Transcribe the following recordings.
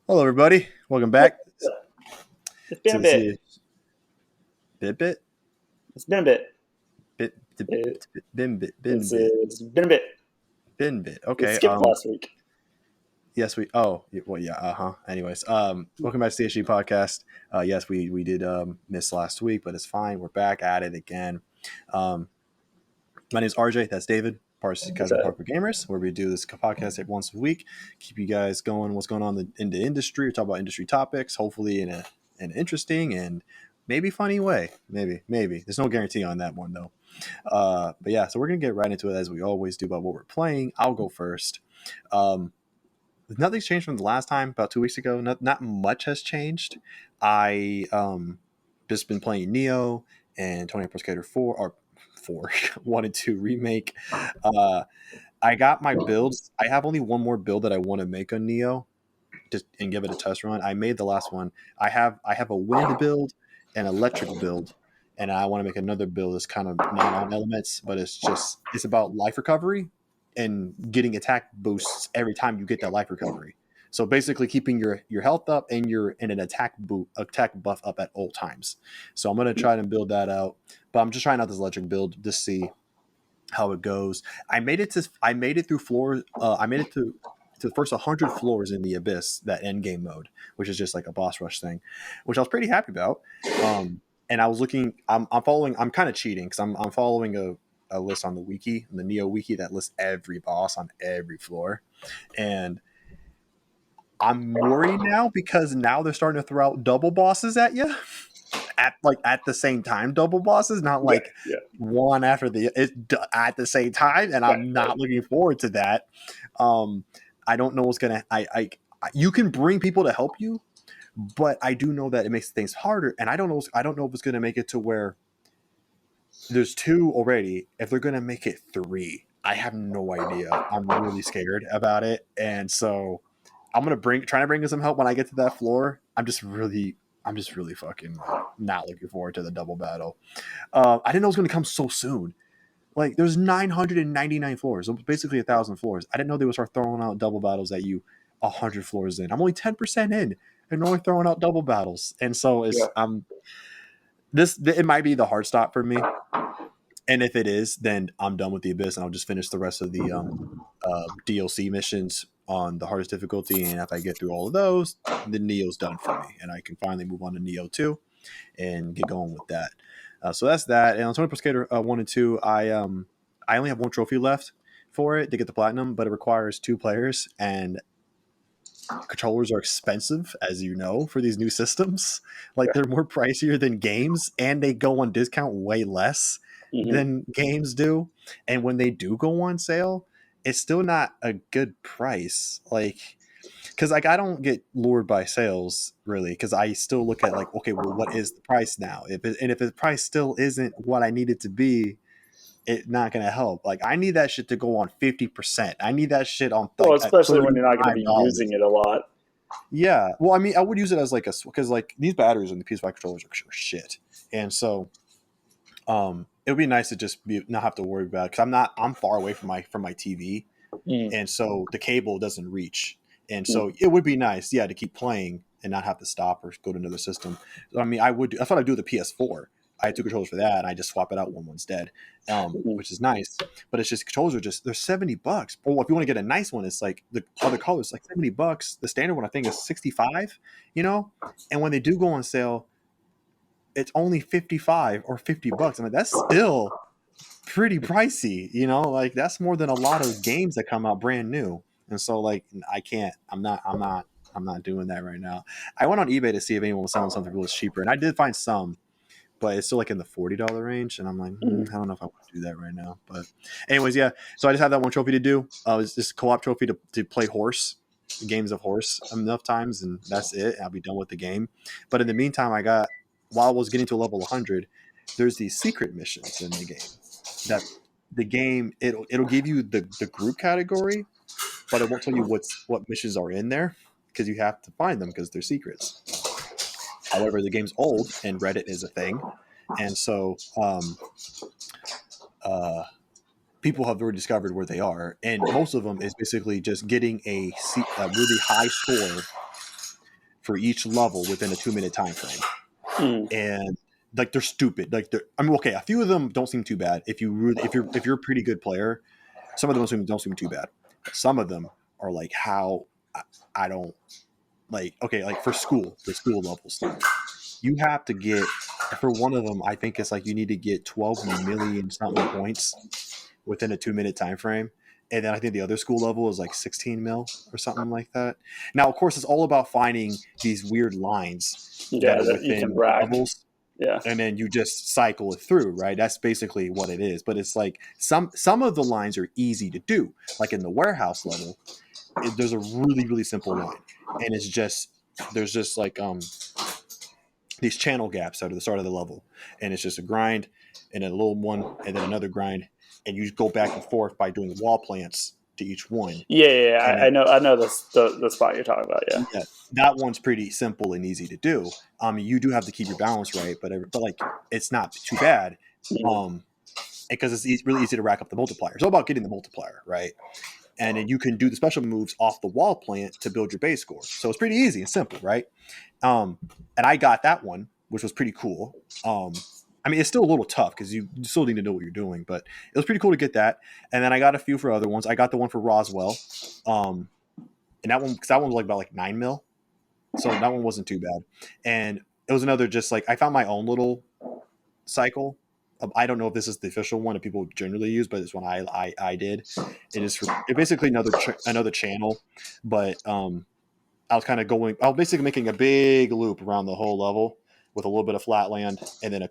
Hello, everybody. Welcome back It's been to a the bit. Bit It's been a bit. Bit It, Bin Bit Bin it's, Bit it's been a bit. Bin Bit. We Okay. skipped last week. Yes, we. Oh, well, yeah. Anyways, welcome back to CHG podcast. Yes, we did miss last week, but it's fine. We're back at it again. Um, my name is RJ. That's David. Part of Casual So, Hardcore Gamers, where we do this podcast once a week. Keep you guys going. What's going on in the industry? We talk about industry topics, hopefully in an interesting and maybe funny way. Maybe. There's no guarantee on that one though. But yeah, so we're gonna get right into it as we always do about what we're playing. I'll go first. Um, Nothing's changed from the last time about 2 weeks ago. Not much has changed. I just been playing Neo and Tony Pro Skater 4 or 4 wanted to remake. Uh, I got my builds. I have only one more build that I want to make on Neo, just and give it a test run. I made the last one. I have a wind build, an electric build, and I want to make another build that's kind of not on elements, but it's about life recovery and getting attack boosts every time you get that life recovery. So basically, keeping your health up and an attack buff up at all times. So I'm gonna try to build that out, but I'm just trying out this electric build to see how it goes. I made it through floors. I made it to the first 100 floors in the abyss, that end game mode, which is just like a boss rush thing, which I was pretty happy about. And I was looking. I'm following. I'm kind of cheating because I'm following a list on the wiki, the Neo wiki, that lists every boss on every floor, and I'm worried now because now they're starting to throw out double bosses at you at the same time, double bosses, not yeah, like yeah. one after at the same time, and Right, I'm right. not looking forward to that. um I don't know what's gonna you can bring people to help you, but I do know that it makes things harder, and I don't know if it's gonna make it to where there's two already. If they're gonna make it three, I have no idea. I'm really scared about it, and so I'm gonna trying to bring in some help when I get to that floor. I'm just really fucking like not looking forward to the double battle. I didn't know it was gonna come so soon. Like there's 999 floors, so basically 1,000 floors. I didn't know they would start throwing out double battles at you 100 floors in. I'm only 10% in, and only throwing out double battles, and so Yeah. it might be the hard stop for me. And if it is, then I'm done with the abyss, and I'll just finish the rest of the DLC missions on the hardest difficulty. And if I get through all of those, then Neo's done for me, and I can finally move on to Neo 2 and get going with that. So that's that. And on Tony Pro Skater 1 and 2, I only have one trophy left for it to get the platinum, but it requires two players, and controllers are expensive, as you know, for these new systems. Like they're more pricier than games, and they go on discount way less Mm-hmm. than games do. And when they do go on sale, it's still not a good price. Like, because like I don't get lured by sales really, because I still look at like, okay, well, what is the price now? If the price still isn't what I need it to be, it's not gonna help. Like I need that shit to go on 50%. I need that shit on Well, like at especially when you're not going to be $35. using it a lot. Yeah. Well, I mean, I would use it as like because like these batteries in the PS5 controllers are shit, and so it would be nice to just not have to worry about it, because I'm far away from my TV, Mm-hmm. and so the cable doesn't reach, and so it would be nice, yeah, to keep playing and not have to stop or go to another system. So, I mean, that's what I do with the PS4. I had two controllers for that, and I just swap it out when one's dead, Mm-hmm. which is nice. But it's just controllers are just they're $70. Or if you want to get a nice one, it's like the other colors like $70. The standard one I think is 65. You know, and when they do go on sale, it's only 55 or $50. I mean, that's still pretty pricey, like that's more than a lot of games that come out brand new. And so like I can't I'm not doing that right now. I went on eBay to see if anyone was selling something really cheaper, and I did find some, but it's still like in the $40 range, and I'm like, I don't know if I want to do that right now. But anyways, yeah, so I just have that one trophy to do. It's this co-op trophy to play horse games of horse enough times, and that's it. I'll be done with the game. But in the meantime, while I was getting to level 100, there's these secret missions in the game that the game it'll give you the group category, but it won't tell you what missions are in there, because you have to find them because they're secrets. However, the game's old and Reddit is a thing, and so uh, people have already discovered where they are, and most of them is basically just getting a really high score for each level within a 2-minute time frame, and like they're stupid. Like I mean, okay, a few of them don't seem too bad. If you're a pretty good player, some of them don't seem too bad. But some of them are like how I don't like. Okay, like for school, the school levels, you have to get for one of them. I think it's like you need to get 12 million something points within a 2-minute time frame. And then I think the other school level is like 16 mil or something like that. Now, of course, it's all about finding these weird lines that are that you within can rack. levels. Yeah. And then you just cycle it through, right? That's basically what it is. But it's like some of the lines are easy to do. Like in the warehouse level, there's a really, really simple line. And it's just, there's just like these channel gaps out of the start of the level. And it's just a grind and then a little one and then another grind. And you go back and forth by doing wall plants to each one. Yeah. I know the spot you're talking about. Yeah. That one's pretty simple and easy to do. You do have to keep your balance right, but like it's not too bad. Because it's really easy to rack up the multiplier. It's all about getting the multiplier, right? And then you can do the special moves off the wall plant to build your base score. So it's pretty easy and simple, right? And I got that one, which was pretty cool. I mean, it's still a little tough because you still need to know what you're doing, but it was pretty cool to get that. And then I got a few for other ones. I got the one for Roswell, and that one was like about like 9 mil, so that one wasn't too bad. And it was another just like I found my own little cycle. I don't know if this is the official one that people generally use, but it's one I did. It is for basically another channel, but I was basically making a big loop around the whole level with a little bit of flat land and then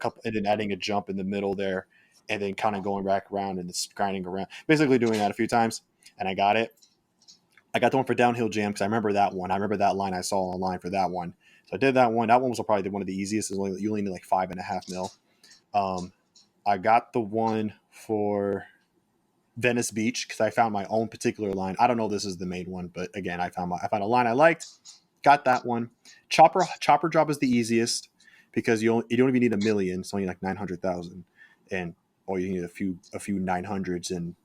adding a jump in the middle there and then kind of going back around and just grinding around, basically doing that a few times. And I got it. I got the one for Downhill Jam because I remember that one. I remember that line I saw online for that one. So I did that one. That one was probably one of the easiest. You only need like 5.5 mil. I got the one for Venice Beach because I found my own particular line. I don't know if this is the main one, but again, I found a line I liked. Got that one. Chopper drop is the easiest because you don't even need 1 million. It's only like 900,000, and you need a few 900s and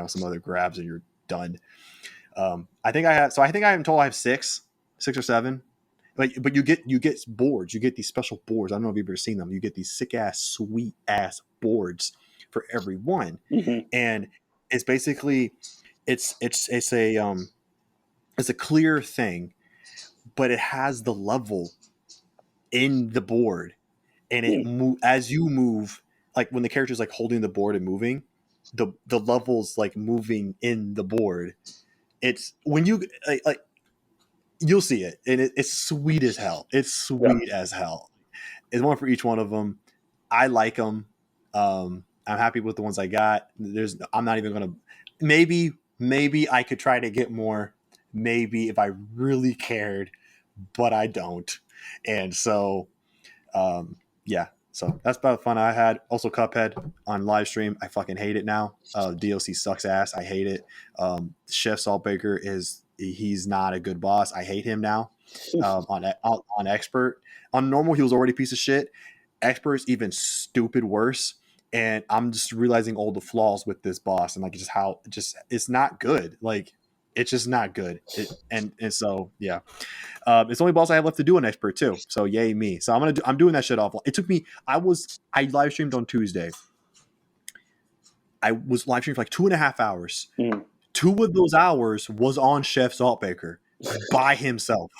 some other grabs, and you're done. I think I have total I have 6 or 7. But you get boards. You get these special boards. I don't know if you've ever seen them. You get these sick ass, sweet ass boards for every one, and it's basically it's a clear thing, but it has the level in the board, and it as you move, like when the character's like holding the board and moving, the levels like moving in the board. It's when you like you'll see it, and it's sweet as hell. It's sweet as hell. It's one for each one of them. I like them. I'm happy with the ones I got. I'm not even gonna. Maybe I could try to get more. Maybe if I really cared, but I don't. And so, yeah. So that's about the fun I had. Also, Cuphead on live stream. I fucking hate it now. DLC sucks ass. I hate it. Chef Saltbaker he's not a good boss. I hate him now. On expert, on normal he was already a piece of shit. Expert's even stupid worse. And I'm just realizing all the flaws with this boss and like just how it's not good. Like it's just not good. And so yeah. It's the only boss I have left to do an expert too. So yay me. So I'm doing that shit off. It took me. I live streamed on Tuesday. I was live streamed for like 2.5 hours. 2 of those hours was on Chef Saltbaker by himself.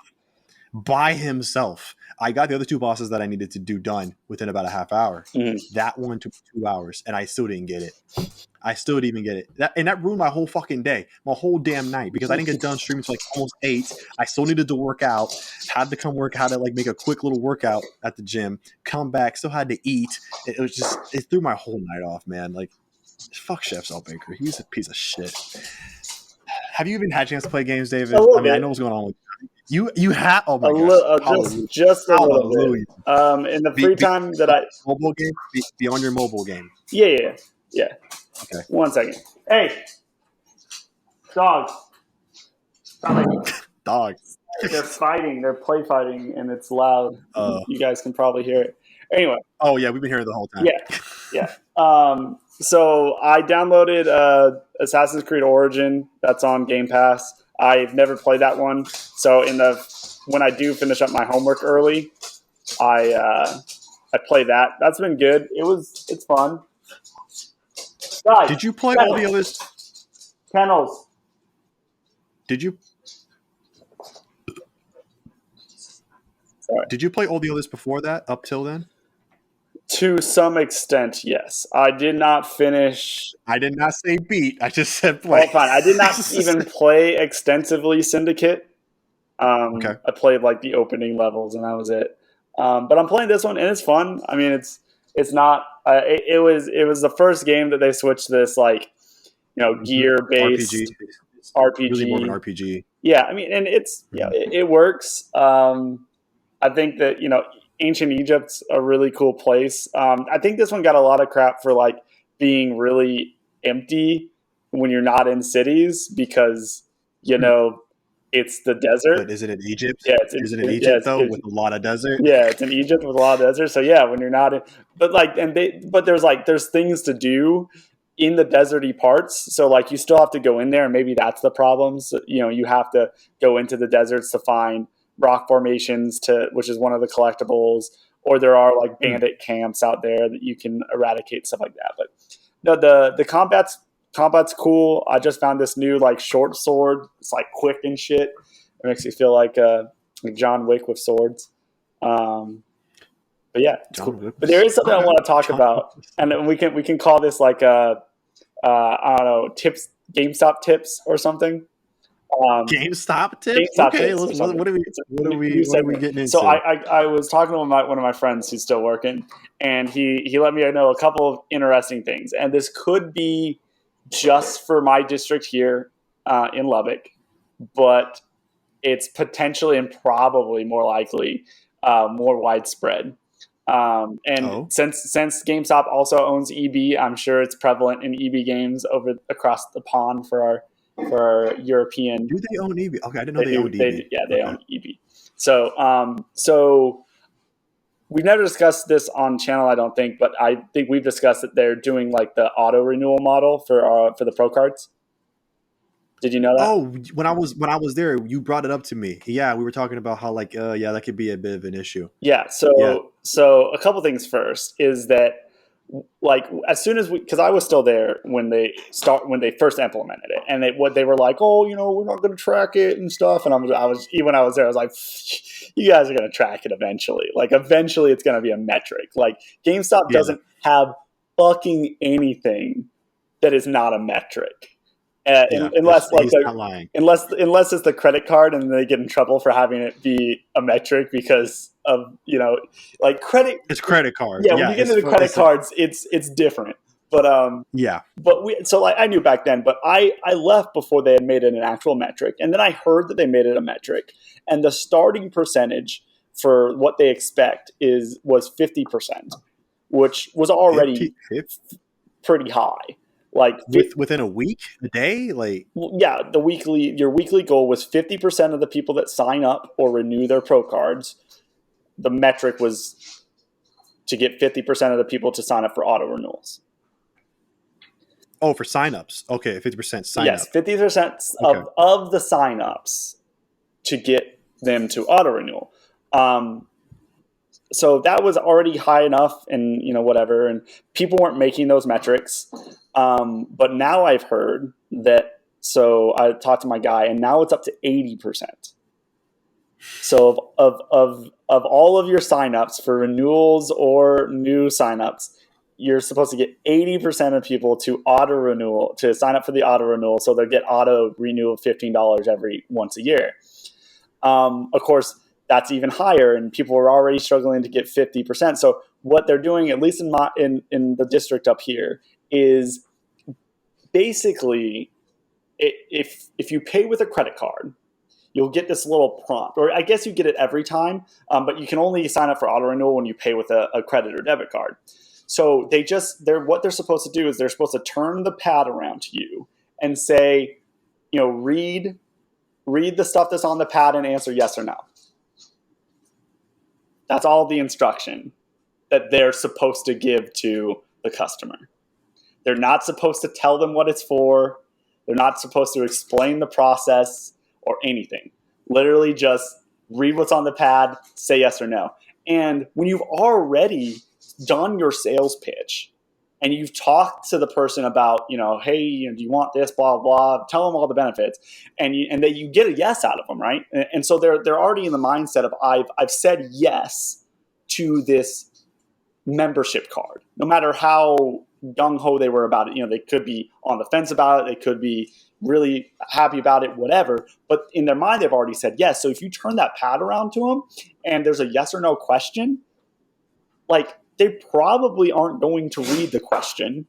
I got the other 2 bosses that I needed to do done within about a half hour. That one took 2 hours, and I still didn't get it. That ruined my whole fucking day, my whole damn night, because I didn't get done streaming till like almost 8. I still needed to work out, had to like make a quick little workout at the gym, come back, still had to eat. It threw my whole night off, man. Like, fuck Chef Saltbaker. He's a piece of shit. Have you even had a chance to play games, David? I mean, I know what's going on with you. You have a just a little bit. In the free time that I mobile game, be on your mobile game. Yeah. Okay. 1 second. Hey, dogs. Dogs. They're fighting. They're play fighting, and it's loud. You guys can probably hear it. Anyway. Oh yeah, we've been hearing it the whole time. Yeah. So I downloaded Assassin's Creed Origin. That's on Game Pass. I've never played that one. So in the when I do finish up my homework early, I play that. That's been good. It's fun. Guys, did you play all the others? Kennels. Did you? Sorry. Did you play all the others before that? Up till then? To some extent, yes. I did not finish. I did not say beat. I just said play. Oh, fine. I did not even play extensively Syndicate. Okay. I played like the opening levels, and that was it. But I'm playing this one, and it's fun. I mean, it's not. It was the first game that they switched this like gear based RPG. Really more of an RPG. Yeah, I mean, and it's it works. I think that ancient Egypt's a really cool place. I think this one got a lot of crap for like being really empty when you're not in cities because it's the desert. But is it in Egypt? Yeah, is it in Egypt though with a lot of desert? Yeah, it's in Egypt with a lot of desert. So yeah, when you're not in, but there's things to do in the deserty parts. So like you still have to go in there, and maybe that's the problem. So, you have to go into the deserts to find rock formations which is one of the collectibles, or there are like bandit camps out there that you can eradicate, stuff like that. But no, the combat's cool. I just found this new like short sword. It's like quick and shit. It makes you feel like John Wick with swords. But yeah, it's cool. But there is something I want to talk about, and we can call this like I don't know, GameStop tips or something. GameStop tips. GameStop okay, tips what are we getting into? So I was talking to one of my friends who's still working, and he let me know a couple of interesting things, and this could be just for my district here in Lubbock, but it's potentially and probably more likely more widespread. Since GameStop also owns EB, I'm sure it's prevalent in EB games across the pond for our European. Do they own EB? Okay, I didn't know they owned EB. They own EB. So we've never discussed this on channel, I don't think, but I think we've discussed that they're doing like the auto renewal model for the pro cards. Did you know that? Oh, when I was there, you brought it up to me. Yeah, we were talking about how like that could be a bit of an issue. Yeah. So a couple things first is that like as soon as because I was still there when they first implemented it, and they were like, oh, we're not going to track it and stuff, and I was even when I was there, I was like, you guys are going to track it eventually. Like eventually, it's going to be a metric. Like GameStop doesn't have fucking anything that is not a metric. Unless it's the credit card and they get in trouble for having it be a metric because of like credit. It's credit cards. Yeah, when you get into the credit cards, it's different. But I knew back then, but I left before they had made it an actual metric, and then I heard that they made it a metric, and the starting percentage for what they expect was 50%, which was already pretty high. Like within a week, a day, like your weekly goal was 50% of the people that sign up or renew their pro cards. The metric was to get 50% of the people to sign up for auto renewals. Oh, for signups. Okay, 50% sign up. Yes, 50% of the signups to get them to auto renewal. So that was already high enough, and whatever, and people weren't making those metrics. But now I've heard that. So I talked to my guy, and now it's up to 80%. So of all of your signups for renewals or new signups, you're supposed to get 80% of people to sign up for the auto renewal, so they'll get auto renewal of $15 once a year. Of course, that's even higher, and people are already struggling to get 50%. So what they're doing, at least in the district up here, is basically if you pay with a credit card, you'll get this little prompt, or I guess you get it every time, but you can only sign up for auto renewal when you pay with a credit or debit card. So what they're supposed to do is they're supposed to turn the pad around to you and say, read the stuff that's on the pad and answer yes or no. That's all the instruction that they're supposed to give to the customer. They're not supposed to tell them what it's for. They're not supposed to explain the process or anything. Literally just read what's on the pad, say yes or no. And when you've already done your sales pitch and you've talked to the person about, hey, do you want this, blah, blah, tell them all the benefits, and that you get a yes out of them, right? And so they're already in the mindset of I've said yes to this membership card, no matter how gung-ho they were about it. They could be on the fence about it, they could be really happy about it, whatever, but in their mind they've already said yes. So if you turn that pad around to them and there's a yes or no question, like, they probably aren't going to read the question.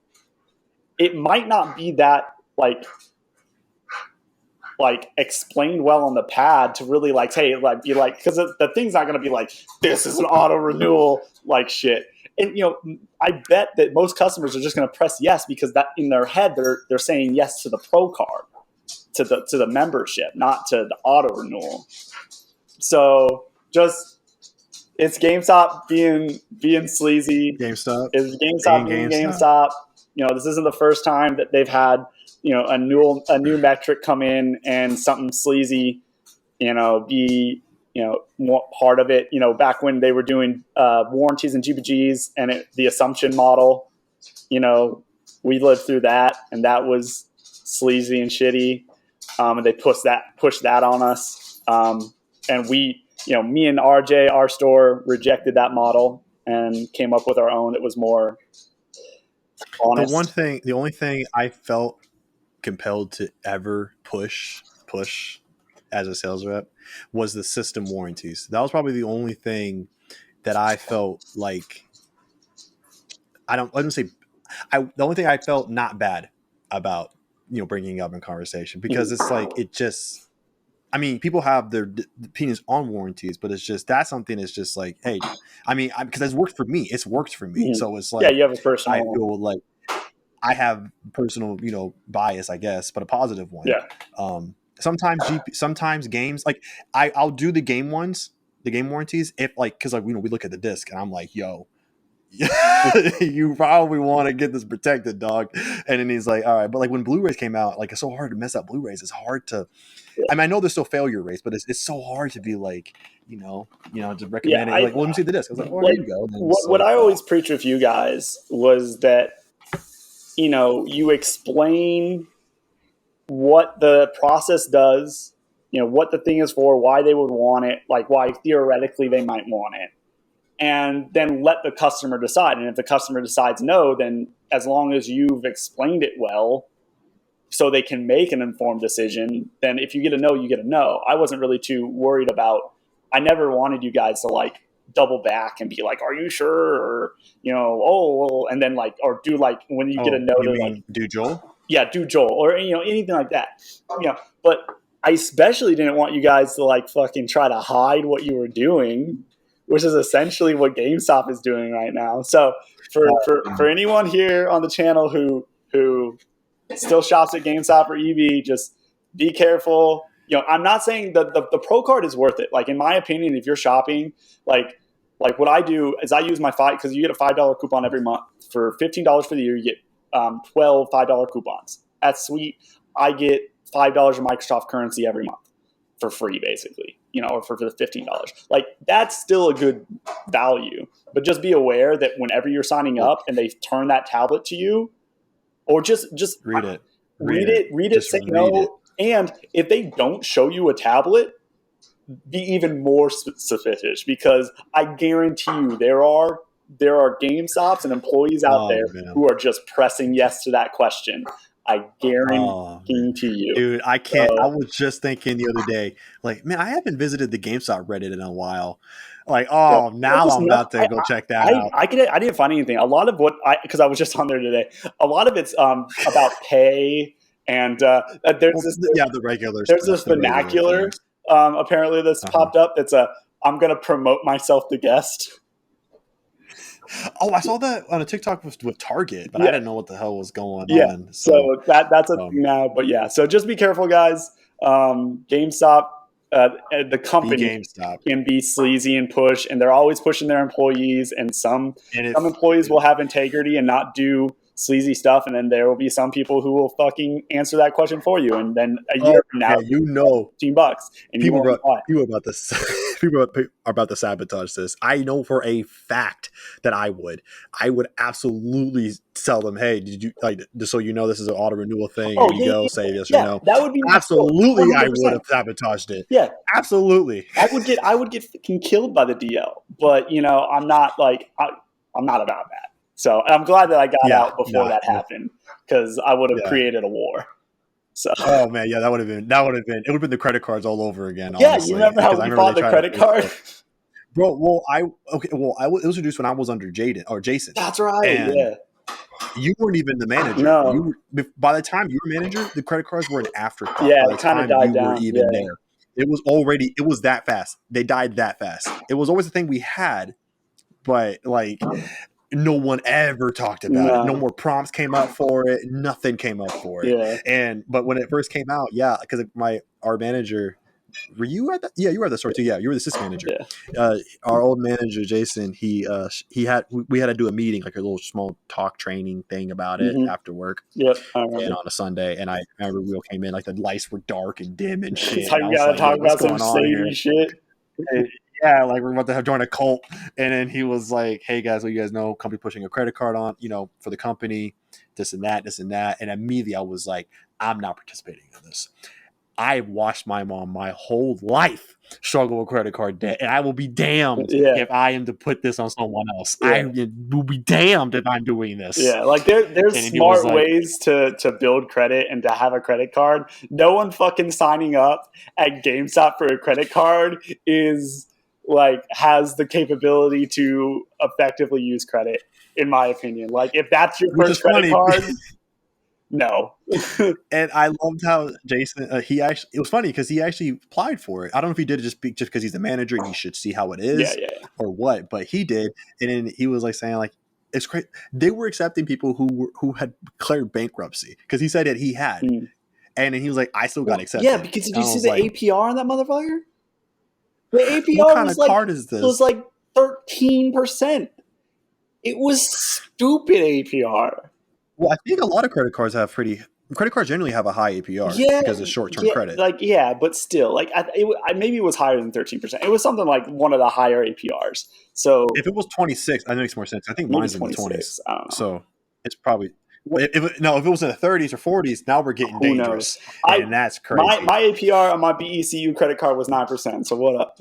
It might not be that like explained well on the pad to really hey, be because the thing's not going to be like, this is an auto renewal shit. And I bet that most customers are just going to press yes because that in their head they're saying yes to the pro card, to the membership, not to the auto renewal. So it's GameStop being sleazy. GameStop is GameStop being GameStop. This isn't the first time that they've had a new metric come in and something sleazy be part of it. Back when they were doing warranties and GPGs and the assumption model, we lived through that, and that was sleazy and shitty. And they pushed that on us. And we, me and RJ, our store, rejected that model and came up with our own that was more honest. The only thing I felt compelled to ever push as a sales rep was the system warranties. That was probably the only thing that I felt like the only thing I felt not bad about bringing up in conversation, because it's like, it just, I mean, people have their opinions on warranties, but it's just, that's something that's just like, hey, I mean, because it's worked for me. It's worked for me. Mm-hmm. So it's like, yeah, you have a personal. I feel like I have personal, bias, I guess, but a positive one. Yeah. Sometimes games, like I'll do the game warranties if because we look at the disc and I'm like, yo, you probably want to get this protected, dog. And then he's like, all right, but when Blu-rays came out, it's so hard to mess up Blu-rays. It's hard to, I mean, I know there's still failure rates, but it's so hard to be to recommend it. Let me see the disc. I was like, oh, there you go. What I always preach with you guys was that, you explain what the process does, what the thing is for, why they would want it, why theoretically they might want it, and then let the customer decide. And if the customer decides no, then as long as you've explained it well so they can make an informed decision, then if you get a no, you get a no. I wasn't really too worried about, I never wanted you guys to double back and be like, are you sure? Or, and then or do when you get a no, to do Joel? Yeah, do Joel, or anything like that. But I especially didn't want you guys to fucking try to hide what you were doing, which is essentially what GameStop is doing right now. So for anyone here on the channel who still shops at GameStop or EB, just be careful. I'm not saying that the pro card is worth it. In my opinion, if you're shopping, what I do is I use my because you get a $5 coupon every month. For $15 for the year, you get 12 $5 coupons. That's sweet. I get $5 of Microsoft currency every month for free, basically, or for the $15. That's still a good value. But just be aware that whenever you're signing up and they turn that tablet to you, or just read it. Read it, say no. And if they don't show you a tablet, be even more suspicious, because I guarantee you there are GameStops and employees out there who are just pressing yes to that question. I guarantee you. Dude, I can't. I was just thinking the other day, man, I haven't visited the GameStop Reddit in a while. Now I'm about to go check that out. I didn't find anything. A lot of because I was just on there today, a lot of it's about pay. And there's the regular. There's this vernacular apparently that's popped up. It's I'm going to promote myself to guest. Oh, I saw that on a TikTok with Target, but I didn't know what the hell was going on. So that's a thing now. But so just be careful, guys. GameStop, the company can be sleazy and push, and they're always pushing their employees. And some employees will have integrity and not do sleazy stuff, and then there will be some people who will fucking answer that question for you, and then a year from now, $15, and people about to people are about to sabotage this. I know for a fact that I would absolutely tell them, hey, did you like, just so you know, this is an auto renewal thing. Oh Here you yeah, go, yeah, say yes or yeah. no. That would be my skill. Absolutely, I would 100%. have sabotaged it. Yeah, Absolutely. I would get fucking killed by the DL, but you know, I'm not like I'm not about that. So I'm glad that I got Yeah, out before no, that happened, because I would have yeah. created a war. So Oh man, yeah, that would have been it would have been the credit cards all over again, yeah, you honestly, remember how because I we remember fought they the tried to credit force card? it. Bro, well, it was introduced when I was under Jaden or Jason, That's right. and Yeah. you weren't even the manager. No. By the time you were manager, the credit cards were an afterthought. Yeah, By the it kind of time died you were down. even Yeah. there, it was that fast. They died that fast. It was always a thing we had, but like no one ever talked about it. No No. more prompts came out for it. Nothing came up for it. Yeah. But when it first came out, yeah, because our manager, were you at that? Yeah, you were at the store too. Yeah, you were the assistant manager. Yeah. Our old manager Jason, we had to do a meeting, like a little small talk training thing about it Mm-hmm. after work, Yep. I and remember. on a Sunday. And I remember we all came in, like the lights were dark and dim and It's shit. how And I you was gotta like, "Yo, talk what's about some going on shady here?" shit. And, yeah, like we're about to have join a cult. And then he was like, "Hey guys, well, you guys know, company pushing a credit card on, for the company, this and that, this and that." And immediately I was like, "I'm not participating in this." I watched my mom my whole life struggle with credit card debt, and I will be damned Yeah. if I am to put this on someone else. Yeah. I will be damned if I'm doing this. Yeah, like there's And he was smart like, ways to build credit and to have a credit card. No one fucking signing up at GameStop for a credit card is like has the capability to effectively use credit, in my opinion. Like if that's your which is first credit funny. card, no. And I loved how Jason, it was funny because he actually applied for it. I don't know if he did it just because he's the manager and he should see how it Yeah, is yeah. or what, but he did. And then he was like saying, like, it's great. They were accepting people who had declared bankruptcy because he said that he had. Mm. And then he was like, I still got accepted. Yeah, because did you see the APR on that motherfucker? The APR what kind was of card is this? was like 13%. It was stupid APR. Well, I think a lot of credit cards generally have a high APR because it's short-term credit. But still, maybe it was higher than 13%. It was something like one of the higher APRs. So if it was 26, that makes more sense. I think mine's in the 20s. I don't know. So it's probably if it was in the 30s or 40s, now we're getting dangerous, and that's crazy. My APR on my BECU credit card was 9%. So what up?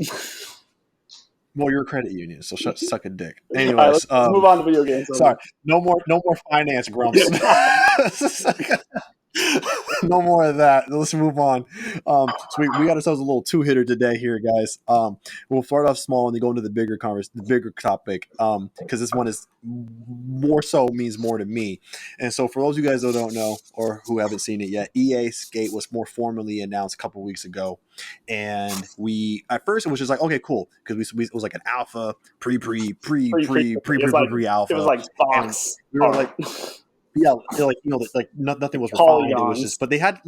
Well, you're a credit union, so suck a dick. Anyways, right, let's move on to video games. Sorry, no more finance grumps. No more of that. Let's move on. So we got ourselves a little two-hitter today here, guys. We'll start off small and then go into the bigger topic. Because this one is more so means more to me. And so for those of you guys that don't know or who haven't seen it yet, EA Skate was more formally announced a couple weeks ago. And we at first it was just like, okay, cool, because it was like an alpha, pre alpha. It was like box. We were like. Yeah, nothing was refined. Polygons. It was just, but they had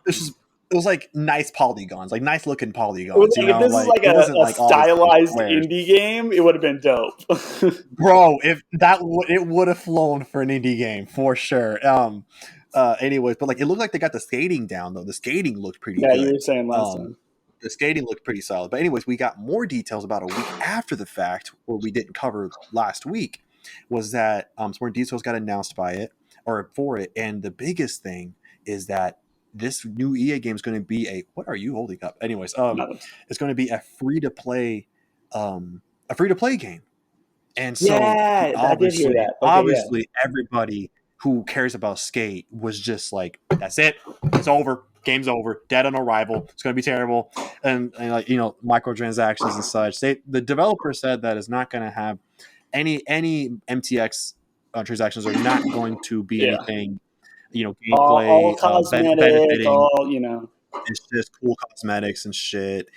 it was like nice polygons, like nice looking polygons. If this is like a stylized indie game, it would have been dope. Bro, if that it would have flown for an indie game for sure. Anyways, but like it looked like they got the skating down though. The skating looked pretty good. Yeah, you were saying last time. The skating looked pretty solid. But anyways, we got more details about a week after the fact, where we didn't cover last week. Was that some more details got announced for it, and the biggest thing is that this new EA game is going to be what are you holding up? Anyways, it's going to be a free to play game, and so obviously, everybody who cares about Skate was just like, that's it, it's over. Game's over, dead on arrival. It's going to be terrible, and like microtransactions and such. The developer said that it's not going to have any MTX transactions are not going to be anything, gameplay, all cosmetic, benefiting. It's just cool cosmetics and shit,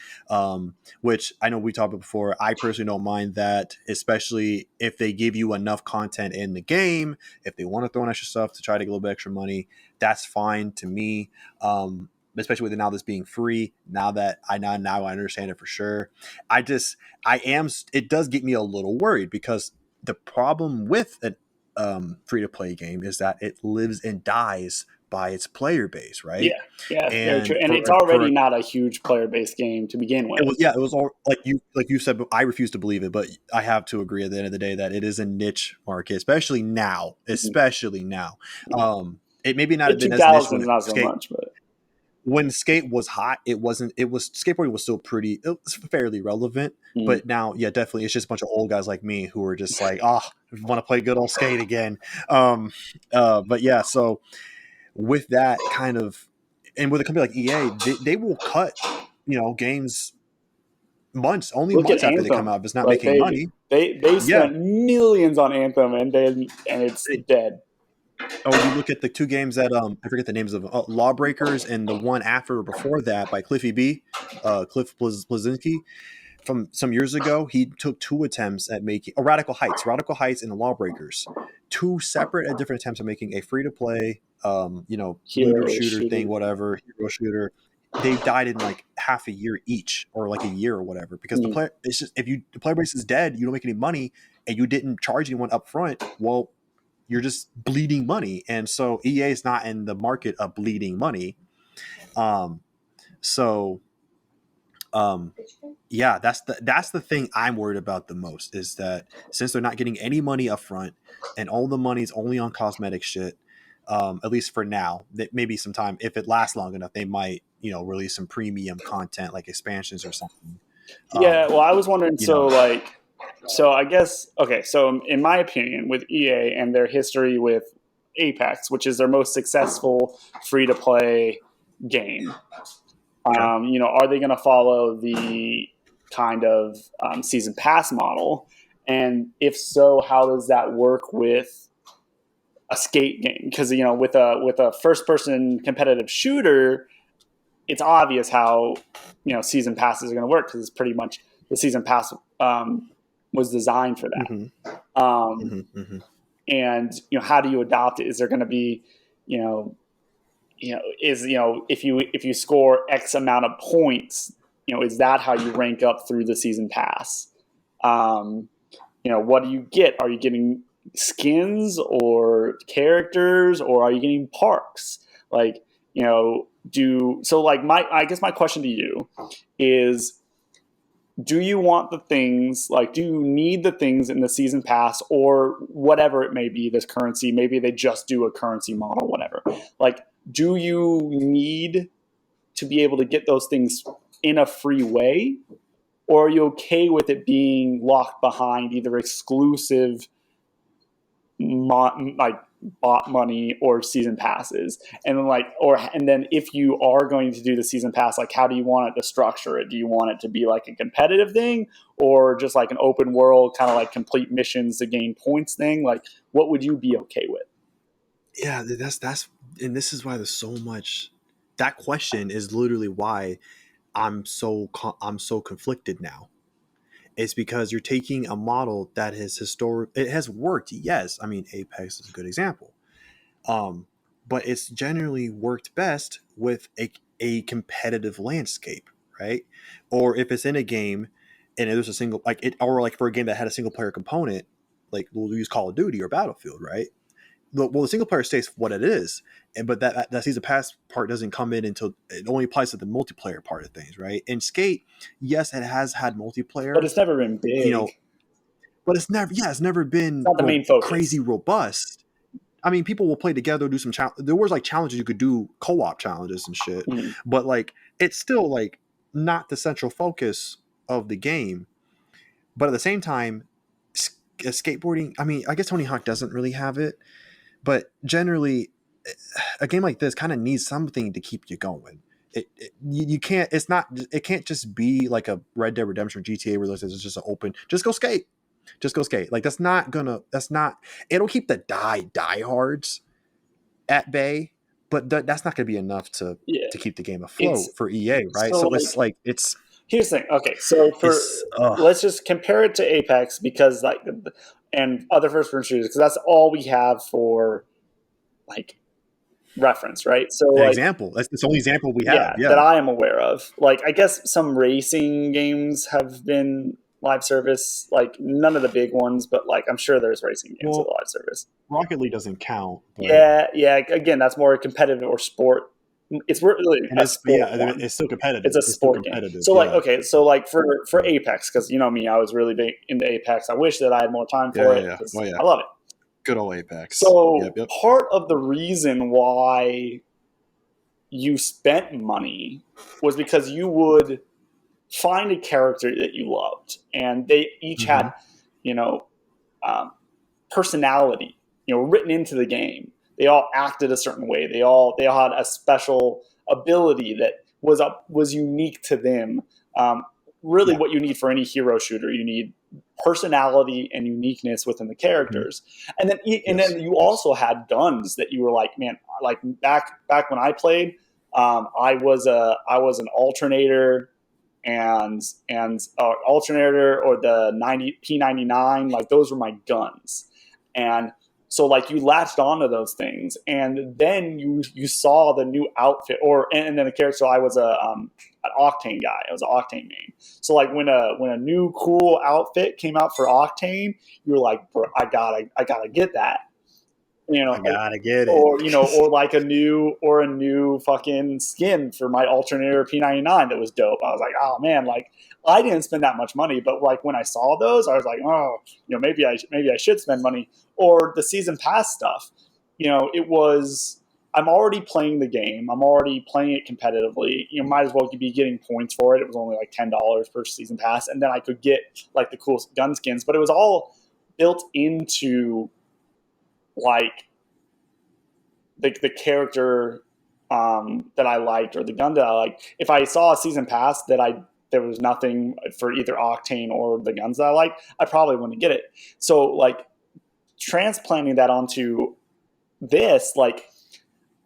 which I know we talked about before. I personally don't mind that, especially if they give you enough content in the game. If they want to throw in extra stuff to try to get a little bit extra money, that's fine to me. Especially with now this being free. Now I understand it for sure. It does get me a little worried because the problem with a free to play game is that it lives and dies by its player base, right? Yeah, very true. And And it's already not a huge player based game to begin with. it was all like you said, but I refuse to believe it, but I have to agree at the end of the day that it is a niche market, especially now. It maybe not The have been as niche 2000s, not so much, but when skate was hot, it wasn't. It was skateboarding was still pretty. It was fairly relevant, but now, yeah, definitely, it's just a bunch of old guys like me who are just like, want to play good old skate again. But yeah, so with that kind of, and with a company like EA, they will cut, games look at months after they come Anthem. out if it's not Like making money. they Yeah, spent millions on Anthem, and it's dead. Oh, you look at the two games that I forget the names of Lawbreakers, and the one after or before that by Cliffy B, Cliff Blazinski. From some years ago, he took two attempts at making Radical Heights, and the Lawbreakers, two separate and different attempts at making a free to play, looter Hero shooter shooter. thing, whatever, hero shooter. They died in like half a year each, or like a year or whatever, because it's just, if the player base is dead, you don't make any money, and you didn't charge anyone up front. Well, you're just bleeding money, and so EA is not in the market of bleeding money. So yeah, that's the thing I'm worried about the most, is that since they're not getting any money up front and all the money's only on cosmetic shit, at least for now, that maybe sometime, if it lasts long enough, they might, release some premium content like expansions or something. Yeah, well, I was wondering, you know, so I guess, okay, so in my opinion, with EA and their history with Apex, which is their most successful free-to-play game, okay. Are they going to follow the kind of season pass model? And if so, how does that work with a skate game? Because with a first-person competitive shooter, it's obvious how season passes are going to work, because it's pretty much the season pass was designed for that. And how do you adopt it? Is there going to be if you score X amount of points, is that how you rank up through the season pass? What do you get? Are you getting skins or characters, or are you getting parks? I guess my question to you is, do you want the things, do you need the things in the season pass, or whatever it may be, this currency, maybe they just do a currency model, whatever. Do you need to be able to get those things in a free way, or are you okay with it being locked behind either exclusive bot money or season passes? And then if you are going to do the season pass, how do you want it to structure it? Do you want it to be like a competitive thing, or just like an open world kind of like complete missions to gain points thing? What would you be okay with? Yeah, that's and this is why there's so much. That question is literally why I'm so conflicted now. It's because you're taking a model that has it has worked. Yes, I mean, Apex is a good example. But it's generally worked best with a competitive landscape, right? Or if it's in a game and there's a single, or for a game that had a single player component, like we'll use Call of Duty or Battlefield, right? Well, the single player stays what it is, but that season pass part doesn't come in until it only applies to the multiplayer part of things, right? In Skate, yes, it has had multiplayer, but it's never been big. But it's never been Not the main focus. Crazy robust. I mean, people will play together, do some there was challenges you could do, co-op challenges and shit, but it's still not the central focus of the game. But at the same time, skateboarding, I mean, I guess Tony Hawk doesn't really have it. But generally, a game like this kind of needs something to keep you going. You can't. It's not. It can't just be like a Red Dead Redemption or GTA where it's just an open. Just go skate. That's not gonna. That's not. It'll keep the diehards at bay, but that's not gonna be enough to keep the game afloat for EA, right? So it's. Here's the thing. Okay, so let's just compare it to Apex, because and other first-person shooters, because that's all we have for reference, right? So an example. That's the only example we have. Yeah, that I am aware of. I guess some racing games have been live service. Like none of the big ones, but like I'm sure there's racing games with live service. Rocket League doesn't count. But... Yeah. Again, that's more competitive or sport. It's really a sport one. It's still competitive. It's a sport game. So like, okay, so like for Apex, because you know me, I was really big into Apex. I wish that I had more time for it. I love it. Good old Apex. So part of the reason why you spent money was because you would find a character that you loved, and they each had, you know, personality, you know, written into the game. They all acted a certain way. They all had a special ability that was unique to them. Really, what you need for any hero shooter, you need personality and uniqueness within the characters. And then you also had guns that you were like, man, like back when I played, I was an alternator and alternator or the P99, like those were my guns. And so like you latched onto those things, and then you saw the new outfit, and then the character. So I was an Octane guy. I was an Octane main. So like when a new cool outfit came out for Octane, you were like, bro, I gotta get that. You know, I gotta get it. Or or like a new fucking skin for my alternator P99 that was dope. I was like, oh man, like I didn't spend that much money, but like when I saw those, I was like, oh, you know, maybe I should spend money. Or the season pass stuff, you know, I'm already playing the game. I'm already playing it competitively. You know, might as well be getting points for it. It was only like $10 per season pass, and then I could get like the cool gun skins. But it was all built into like the character that I liked or the gun that I liked. If I saw a season pass that there was nothing for either Octane or the guns that I liked, I probably wouldn't get it. So like transplanting that onto this, like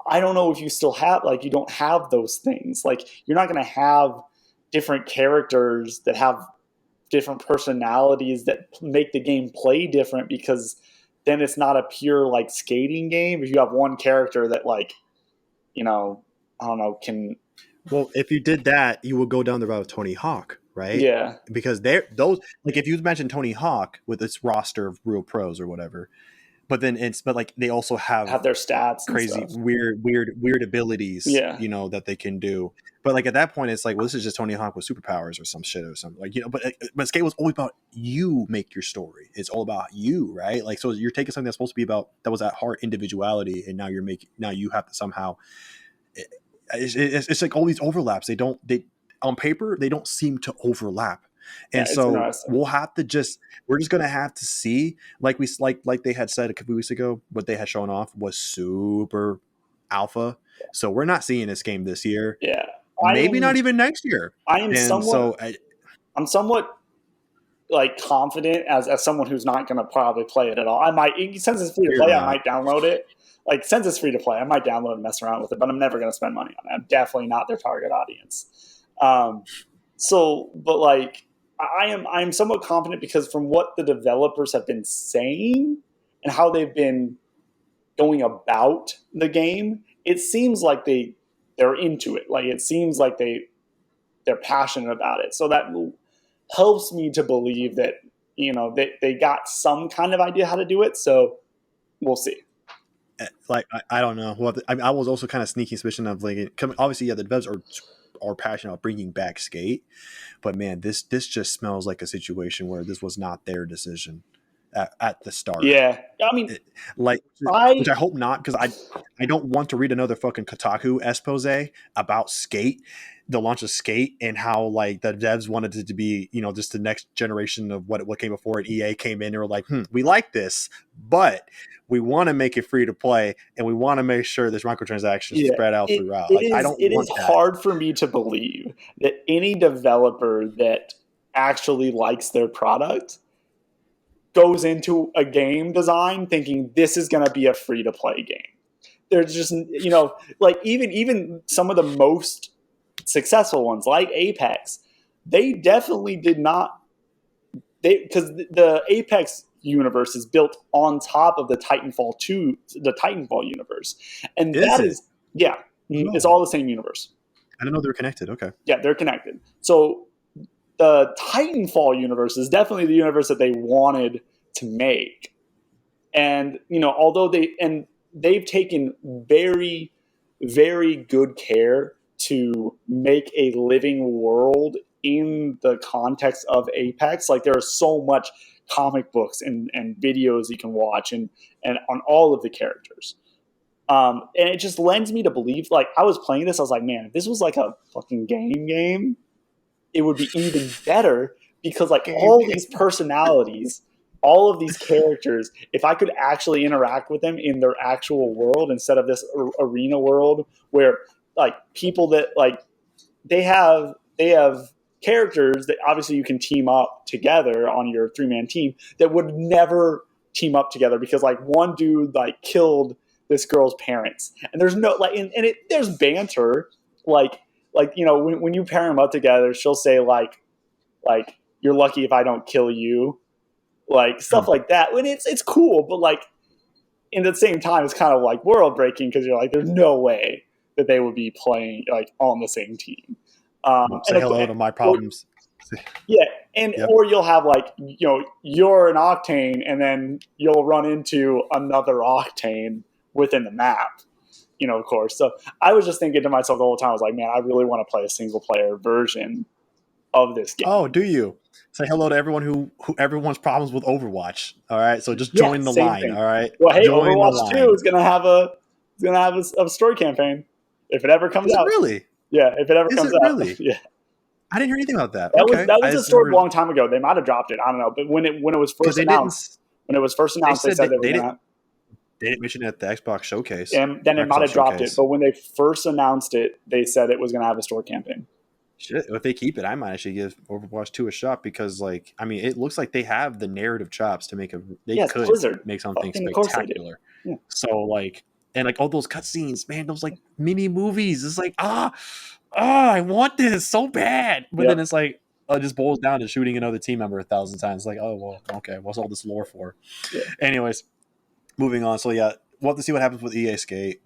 I don't know if you still have, like you don't have those things. Like you're not going to have different characters that have different personalities that make the game play different, because then it's not a pure like skating game. If you have one character that like, you know, I don't know, can. Well, if you did that, you would go down the route of Tony Hawk, right? Yeah. Because those like if you imagine Tony Hawk with its roster of real pros or whatever, but like they also have their stats, crazy, weird abilities, you know, that they can do. But like at that point, it's like, well, this is just Tony Hawk with superpowers or some shit or something, like, you know. But skate was always about you make your story. It's all about you, right? Like, so you're taking something that's supposed to be about, that was at heart individuality, and now you have to somehow. It's like all these overlaps. They on paper they don't seem to overlap. And so we're just gonna have to see, like they had said a couple weeks ago, what they had shown off was super alpha. So we're not seeing this game this year. Yeah, maybe not even next year. I'm somewhat like confident as someone who's not going to probably play it at all. I might, since it's free to play, I might download it. Like since it's free to play, I might download and mess around with it, but I'm never going to spend money on it. I'm definitely not their target audience. But like I'm somewhat confident, because from what the developers have been saying and how they've been going about the game, it seems like they're into it. Like it seems like they're passionate about it. So that helps me to believe that, you know, they got some kind of idea how to do it. So we'll see. Like I don't know. Well, I was also kind of sneaky suspicion of like obviously, the devs are passionate about bringing back skate, but man, this just smells like a situation where this was not their decision at the start. Yeah, I mean, which I hope not, because I don't want to read another fucking Kotaku expose about skate, the launch of skate, and how like the devs wanted it to be, you know, just the next generation of what came before it. EA came in and were like, we like this, but we want to make it free to play, and we want to make sure there's microtransactions spread out throughout. It is hard for me to believe that any developer that actually likes their product goes into a game design thinking this is going to be a free to play game. There's just, you know, like even some of the most successful ones like Apex, they definitely did not, because the Apex universe is built on top of the Titanfall universe, and it's all the same universe. I didn't know they were connected. Okay. Yeah, they're connected. So the Titanfall universe is definitely the universe that they wanted to make. And, you know, although they've taken very, very good care to make a living world in the context of Apex. Like, there are so much comic books and videos you can watch and on all of the characters. And it just lends me to believe, like, I was playing this, I was like, man, if this was like a fucking game, it would be even better, because like all these personalities, all of these characters, if I could actually interact with them in their actual world instead of this arena world where like people that like they have characters that obviously you can team up together on your 3-man team that would never team up together because like one dude like killed this girl's parents, and there's no like and there's banter like you know when you pair them up together, she'll say like you're lucky if I don't kill you, like stuff like that. When it's cool, but like in the same time it's kind of like world breaking because you're like there's no way that they would be playing like on the same team. Say hello to my problems. Yeah, and Yep. or you'll have like, you know, you're an Octane and then you'll run into another Octane within the map, you know, of course. So I was just thinking to myself the whole time, I was like, man, I really want to play a single player version of this game. Oh, do you? Say hello to everyone who everyone's problems with Overwatch. All right, so just Yeah, join the same line. thing. All right, Well, hey, join the Overwatch 2 line. is gonna have a story campaign if it ever comes Is it out. really? Yeah, if it ever Is comes it out. really? Yeah. I didn't hear anything about that. That Okay, I was a just story never a long time ago. They might have dropped it. I don't know. But when it was because first announced, They they said said they that were gonna. they didn't mention it at the Xbox showcase. And then it might Microsoft have dropped it. showcase. But when they first announced it, they said it was going to have a story campaign. Shit, if they keep it, I might actually give Overwatch 2 a shot because, like, I mean, it looks like they have the narrative chops to make a. They Yeah, it's could Blizzard. make something Fucking of course they do. spectacular. Yeah. So, like, and like all those cutscenes, man, those like mini movies. It's like, I want this so bad, but then Yep. it's like, it just boils down to shooting another team member 1,000 times. Like, oh well, okay, what's all this lore for? Yeah. Anyways, moving on. So yeah, we'll have to see what happens with EA Skate.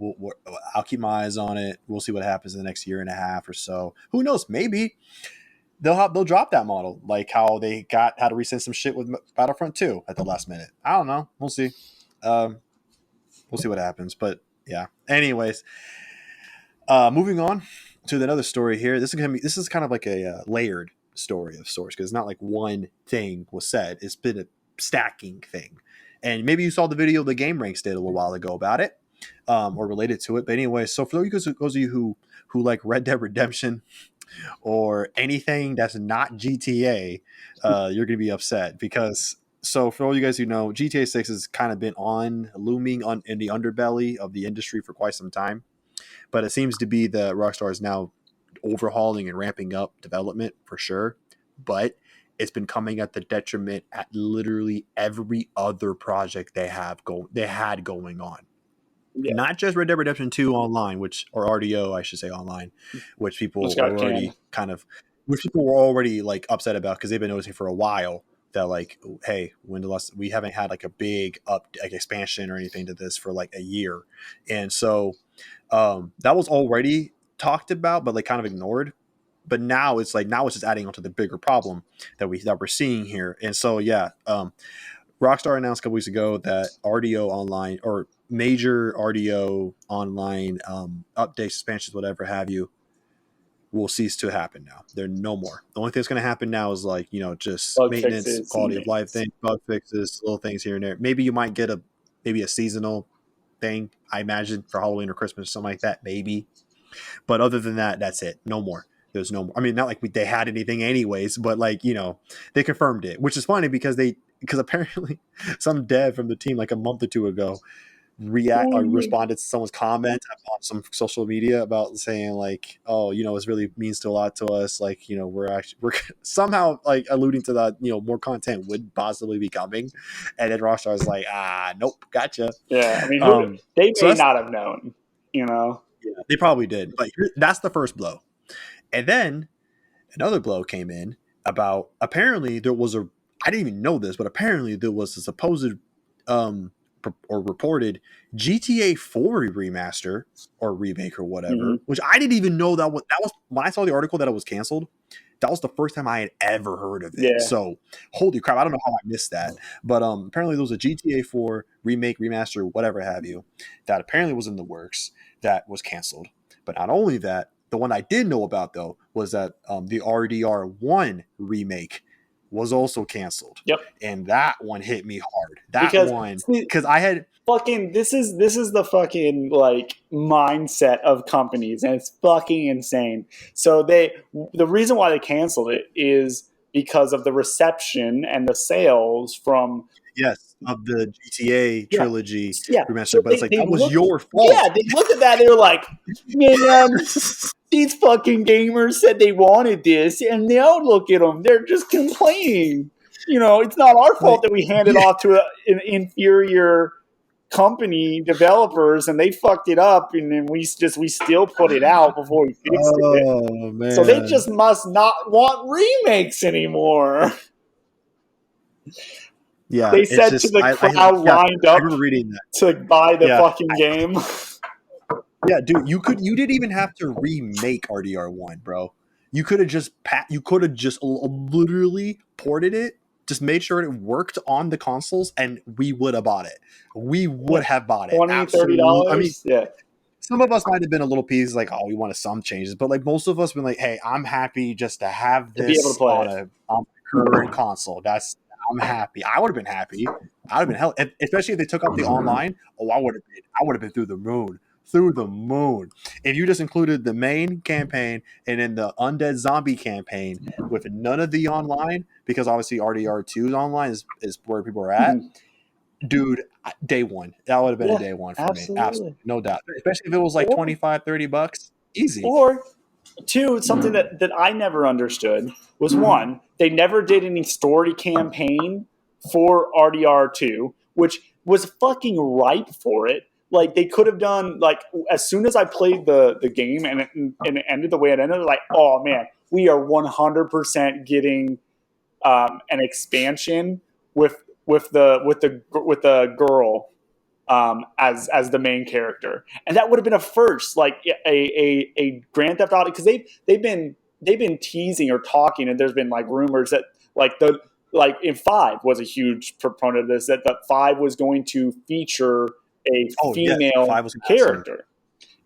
I'll keep my eyes on it. We'll see what happens in the next year and a half or so. Who knows? Maybe they'll drop that model, like how they had to resend some shit with Battlefront 2 at the last minute. I don't know. We'll see. We'll see what happens. But yeah. Anyways, moving on to another story here. This is kind of like a layered story of sorts because it's not like one thing was said. It's been a stacking thing. And maybe you saw the video the Game Ranks did a little while ago about it, or related to it. But anyway, so for those of you who like Red Dead Redemption or anything that's not GTA, you're going to be upset because. So for all you guys who know, GTA 6 has kind of been looming in the underbelly of the industry for quite some time. But it seems to be that Rockstar is now overhauling and ramping up development for sure. But it's been coming at the detriment at literally every other project they had going on. Yeah. Not just Red Dead Redemption 2 online, or RDO, I should say online, which Which got canned. which people were already like upset about because they've been noticing for a while that like, hey, we haven't had like a big expansion or anything to this for like a year, and so that was already talked about, but like kind of ignored. But now it's just adding onto the bigger problem that we're seeing here, and so yeah, Rockstar announced a couple weeks ago that RDO online or major RDO online updates, expansions, whatever have you, will cease to happen now. They're no more. The only thing that's going to happen now is like, just Bug maintenance, fixes and quality of life maintenance. things, bug fixes, little things here and there. Maybe you might get maybe a seasonal thing, I imagine, for Halloween or Christmas, something like that, maybe. But other than that, that's it. No more. There's no more. I mean, not like they had anything anyways, but like, they confirmed it, which is funny because apparently some dev from the team like a month or two ago responded to someone's comment on some social media about saying like, oh, this really means a lot to us. Like, we're somehow like alluding to that, more content would possibly be coming. And then Rockstar is like, nope, gotcha. Yeah, I mean, they So may not have known, yeah, they probably did. But that's the first blow. And then another blow came in about apparently I didn't even know this, but apparently there was a supposed or reported GTA 4 remaster or remake or whatever, Mm-hmm. which I didn't even know that was when I saw the article that it was canceled. That was the first time I had ever heard of it. Yeah. So holy crap, I don't know how I missed that. But apparently there was a GTA 4 remake, remaster, whatever have you, that apparently was in the works that was canceled. But not only that, the one I did know about though was that the Rdr1 remake was also canceled. Yep. And that one hit me hard. That Because one, because I had fucking this is the fucking like mindset of companies, and it's fucking insane. So the reason why they canceled it is because of the reception and the sales from yes of the GTA trilogy yeah. remaster, So but it's like they that was looked, your fault. yeah, they looked at that, they were like, man, these fucking gamers said they wanted this, and now look at them, they're just complaining. You know, it's not our fault that we handed off to an inferior company developers and they fucked it up, and then we still put it out before we fixed it. Oh man! So they just must not want remakes anymore. Yeah, They said just, to the crowd lined up I remember reading that. to buy the fucking game. Yeah, dude, you didn't even have to remake RDR1, bro. You could have just literally ported it, just made sure it worked on the consoles, and we would have bought it. We would have bought it. $20, Absolutely. $30. I mean, yeah. some of us might have been a little peeved, like, oh, we wanted some changes, but like most of us been like, hey, I'm happy just to have To be able this to play on a current console. I'm happy. I would have been happy. I'd have been hell, especially if they took out the online. Oh, I would have been through the moon. Through the moon. If you just included the main campaign and then the undead zombie campaign with none of the online, because obviously RDR2's online is where people are at. Dude, day one. That would have been a day one for me. Absolutely. No doubt. Especially if it was like $25, $30. Easy. Or two, something that I never understood was one, they never did any story campaign for RDR2, which was fucking ripe for it. Like they could have done, like as soon as I played the game and it ended the way it ended, like, oh man, we are 100% getting an expansion with the girl as the main character, and that would have been a first, like a Grand Theft Auto, because they've been teasing or talking, and there's been like rumors that like in 5 was a huge proponent of this, that the 5 was going to feature a female character,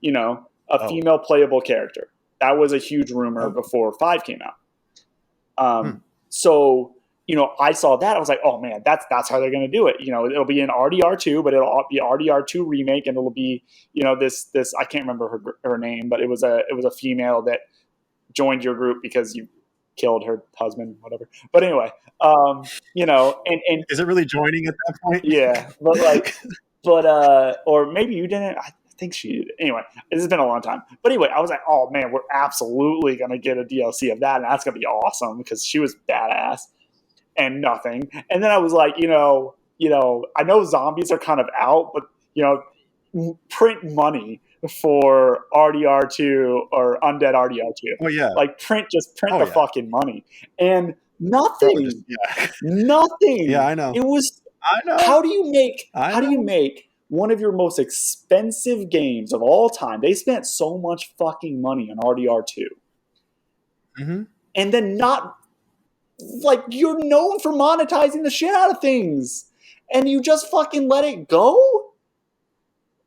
you know, a female playable character. That was a huge rumor before 5 came out. So, you know, I saw that. I was like, oh man, that's how they're going to do it. You know, it'll be an RDR2, but it'll be RDR2 remake, and it'll be, you know, this I can't remember her name, but it was a female that joined your group because you killed her husband, whatever. But anyway, you know, and is it really joining at that point? Yeah, or maybe you didn't. I think she did. Anyway, this has been a long time. But anyway, I was like, oh man, we're absolutely gonna get a DLC of that, and that's gonna be awesome because she was badass. And nothing. And then I was like, you know, I know zombies are kind of out, but you know, print money for RDR2 or Undead RDR2. Oh yeah, like print the fucking money, and nothing. Nothing. Yeah, I know. It was. I know. How do you make one of your most expensive games of all time? They spent so much fucking money on RDR2, and then not. Like, you're known for monetizing the shit out of things, and you just fucking let it go?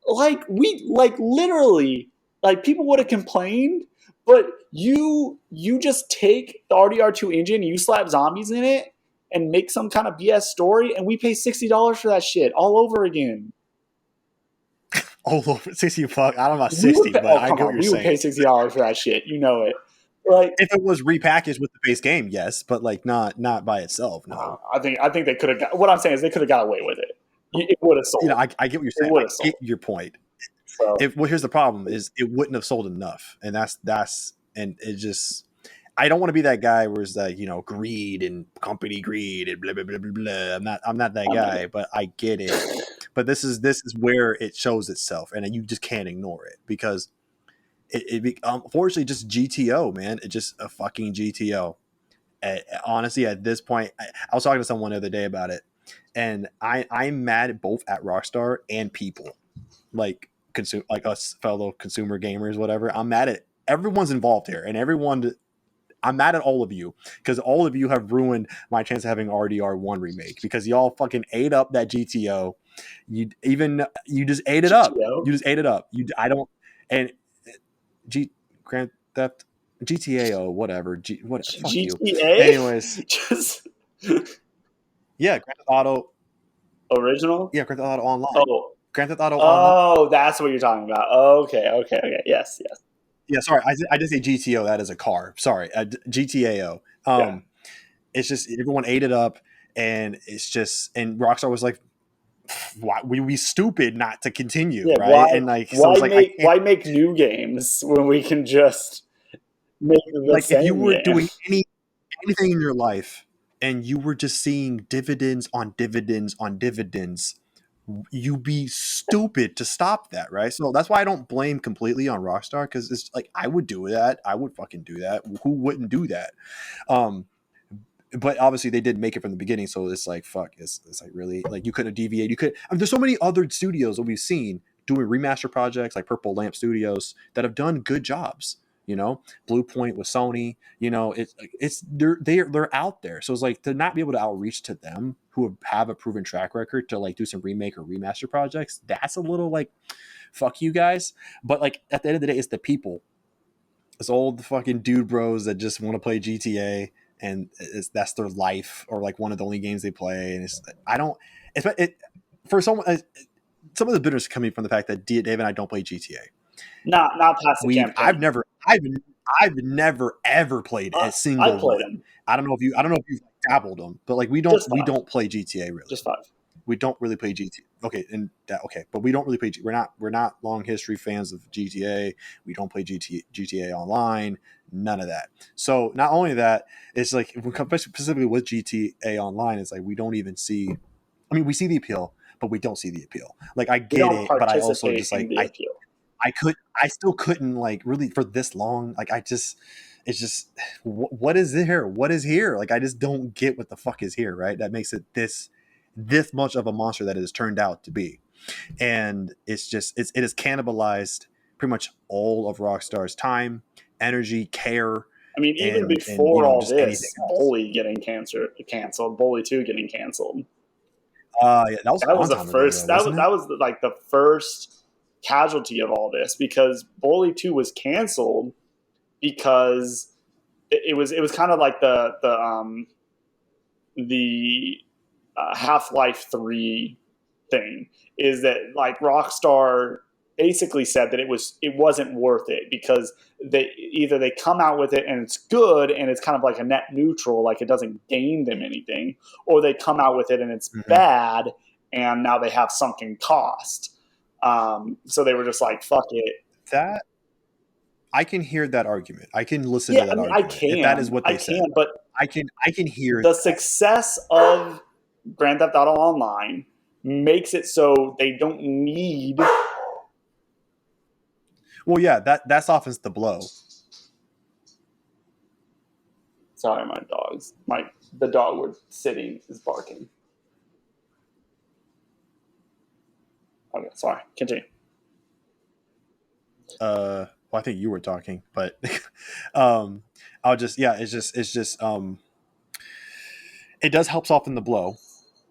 Like, literally, like, people would have complained, but you just take the RDR2 engine and you slap zombies in it and make some kind of BS story, and we pay $60 for that shit all over again. All over 60 fuck. I don't know about 60, but I get what you're saying. We would pay $60 for that shit. You know it. Like, if it was repackaged with the base game, yes, but like not by itself. No, I think they could have. What I'm saying is they could have got away with it. It would have sold. You know, I get what you're saying. I get your point. So, well, here's the problem: is it wouldn't have sold enough, and that's and it just. I don't want to be that guy where it's like, you know, greed and company greed and blah blah blah blah blah. I'm not that guy, but I get it. But this is where it shows itself, and you just can't ignore it because. Unfortunately, just GTO, man. It's just a fucking GTO. Honestly, at this point, I was talking to someone the other day about it, and I'm mad both at Rockstar and people, like us fellow consumer gamers, whatever. I'm mad at everyone's involved here, and everyone. I'm mad at all of you because all of you have ruined my chance of having Rdr1 Remake because y'all fucking ate up that GTO. You just ate it up. GTO? You just ate it up. I don't and Grand Theft GTAO whatever. Fuck you. GTA? Anyways, Just yeah, Grand Theft Auto. original? Yeah, Grand Theft Auto Online. Oh. Grand Theft Auto Online. Oh, that's what you're talking about. Okay. Yes. Yeah, sorry, I did say GTO. That is a car. Sorry, GTAO. Yeah. It's just everyone ate it up, and it's just and Rockstar was like, "Why we be stupid not to continue, Yeah, right?" And like, so it's like, why make new games when we can just make the like if you same were game? doing anything in your life, and you were just seeing dividends on dividends on dividends, you be stupid to stop that, right? So that's why I don't blame completely on Rockstar because it's like I would do that. I would fucking do that. Who wouldn't do that? Um, but obviously they did make it from the beginning, so it's like fuck. It's like really like you couldn't deviate. You could. I mean, there's so many other studios that we've seen doing remaster projects like Purple Lamp Studios that have done good jobs. You know, Blue Point with Sony. You know, they're out there. So it's like to not be able to outreach to them who have a proven track record to like do some remake or remaster projects. That's a little like fuck you guys. But like at the end of the day, it's the people. It's old fucking dude bros that just want to play GTA and that's their life or like one of the only games they play. And for someone, some of the bitterness coming from the fact that Dave and I don't play GTA. Not past the campaign. I've never ever played a single I played one. them. I don't know if you've dabbled them, but like we don't play GTA really. Just 5. We don't really play GTA. Okay, but we don't really play. We're not long history fans of GTA. We don't play GTA Online. None of that. So not only that, it's like if we come specifically with GTA Online, it's like we don't even see. I mean, we see the appeal, but we don't see the appeal. Like I get it, but I also just like I still couldn't like really for this long. Like it's just what is here? What is here? Like I just don't get what the fuck is here. Right? That makes it this much of a monster that it has turned out to be, and it has cannibalized pretty much all of Rockstar's time, energy, care. I mean, even before all this, Bully getting canceled, Bully 2 getting canceled. Yeah, that was the first. That was like the first casualty of all this because Bully 2 was canceled because it was kind of like the Half-Life 3 thing is that like Rockstar basically said that it wasn't worth it because they come out with it and it's good and it's kind of like a net neutral, like it doesn't gain them anything, or they come out with it and it's bad and now they have sunken cost. So they were just like, fuck it. That I can hear that argument. I can listen to that argument. I can. If that is what they said. But I can hear the success of Grand Theft Auto Online makes it so they don't need. Well, yeah, that softens the blow. Sorry, the dog we're sitting is barking. Okay, sorry. Continue. Well, I think you were talking, but I'll just it does help soften the blow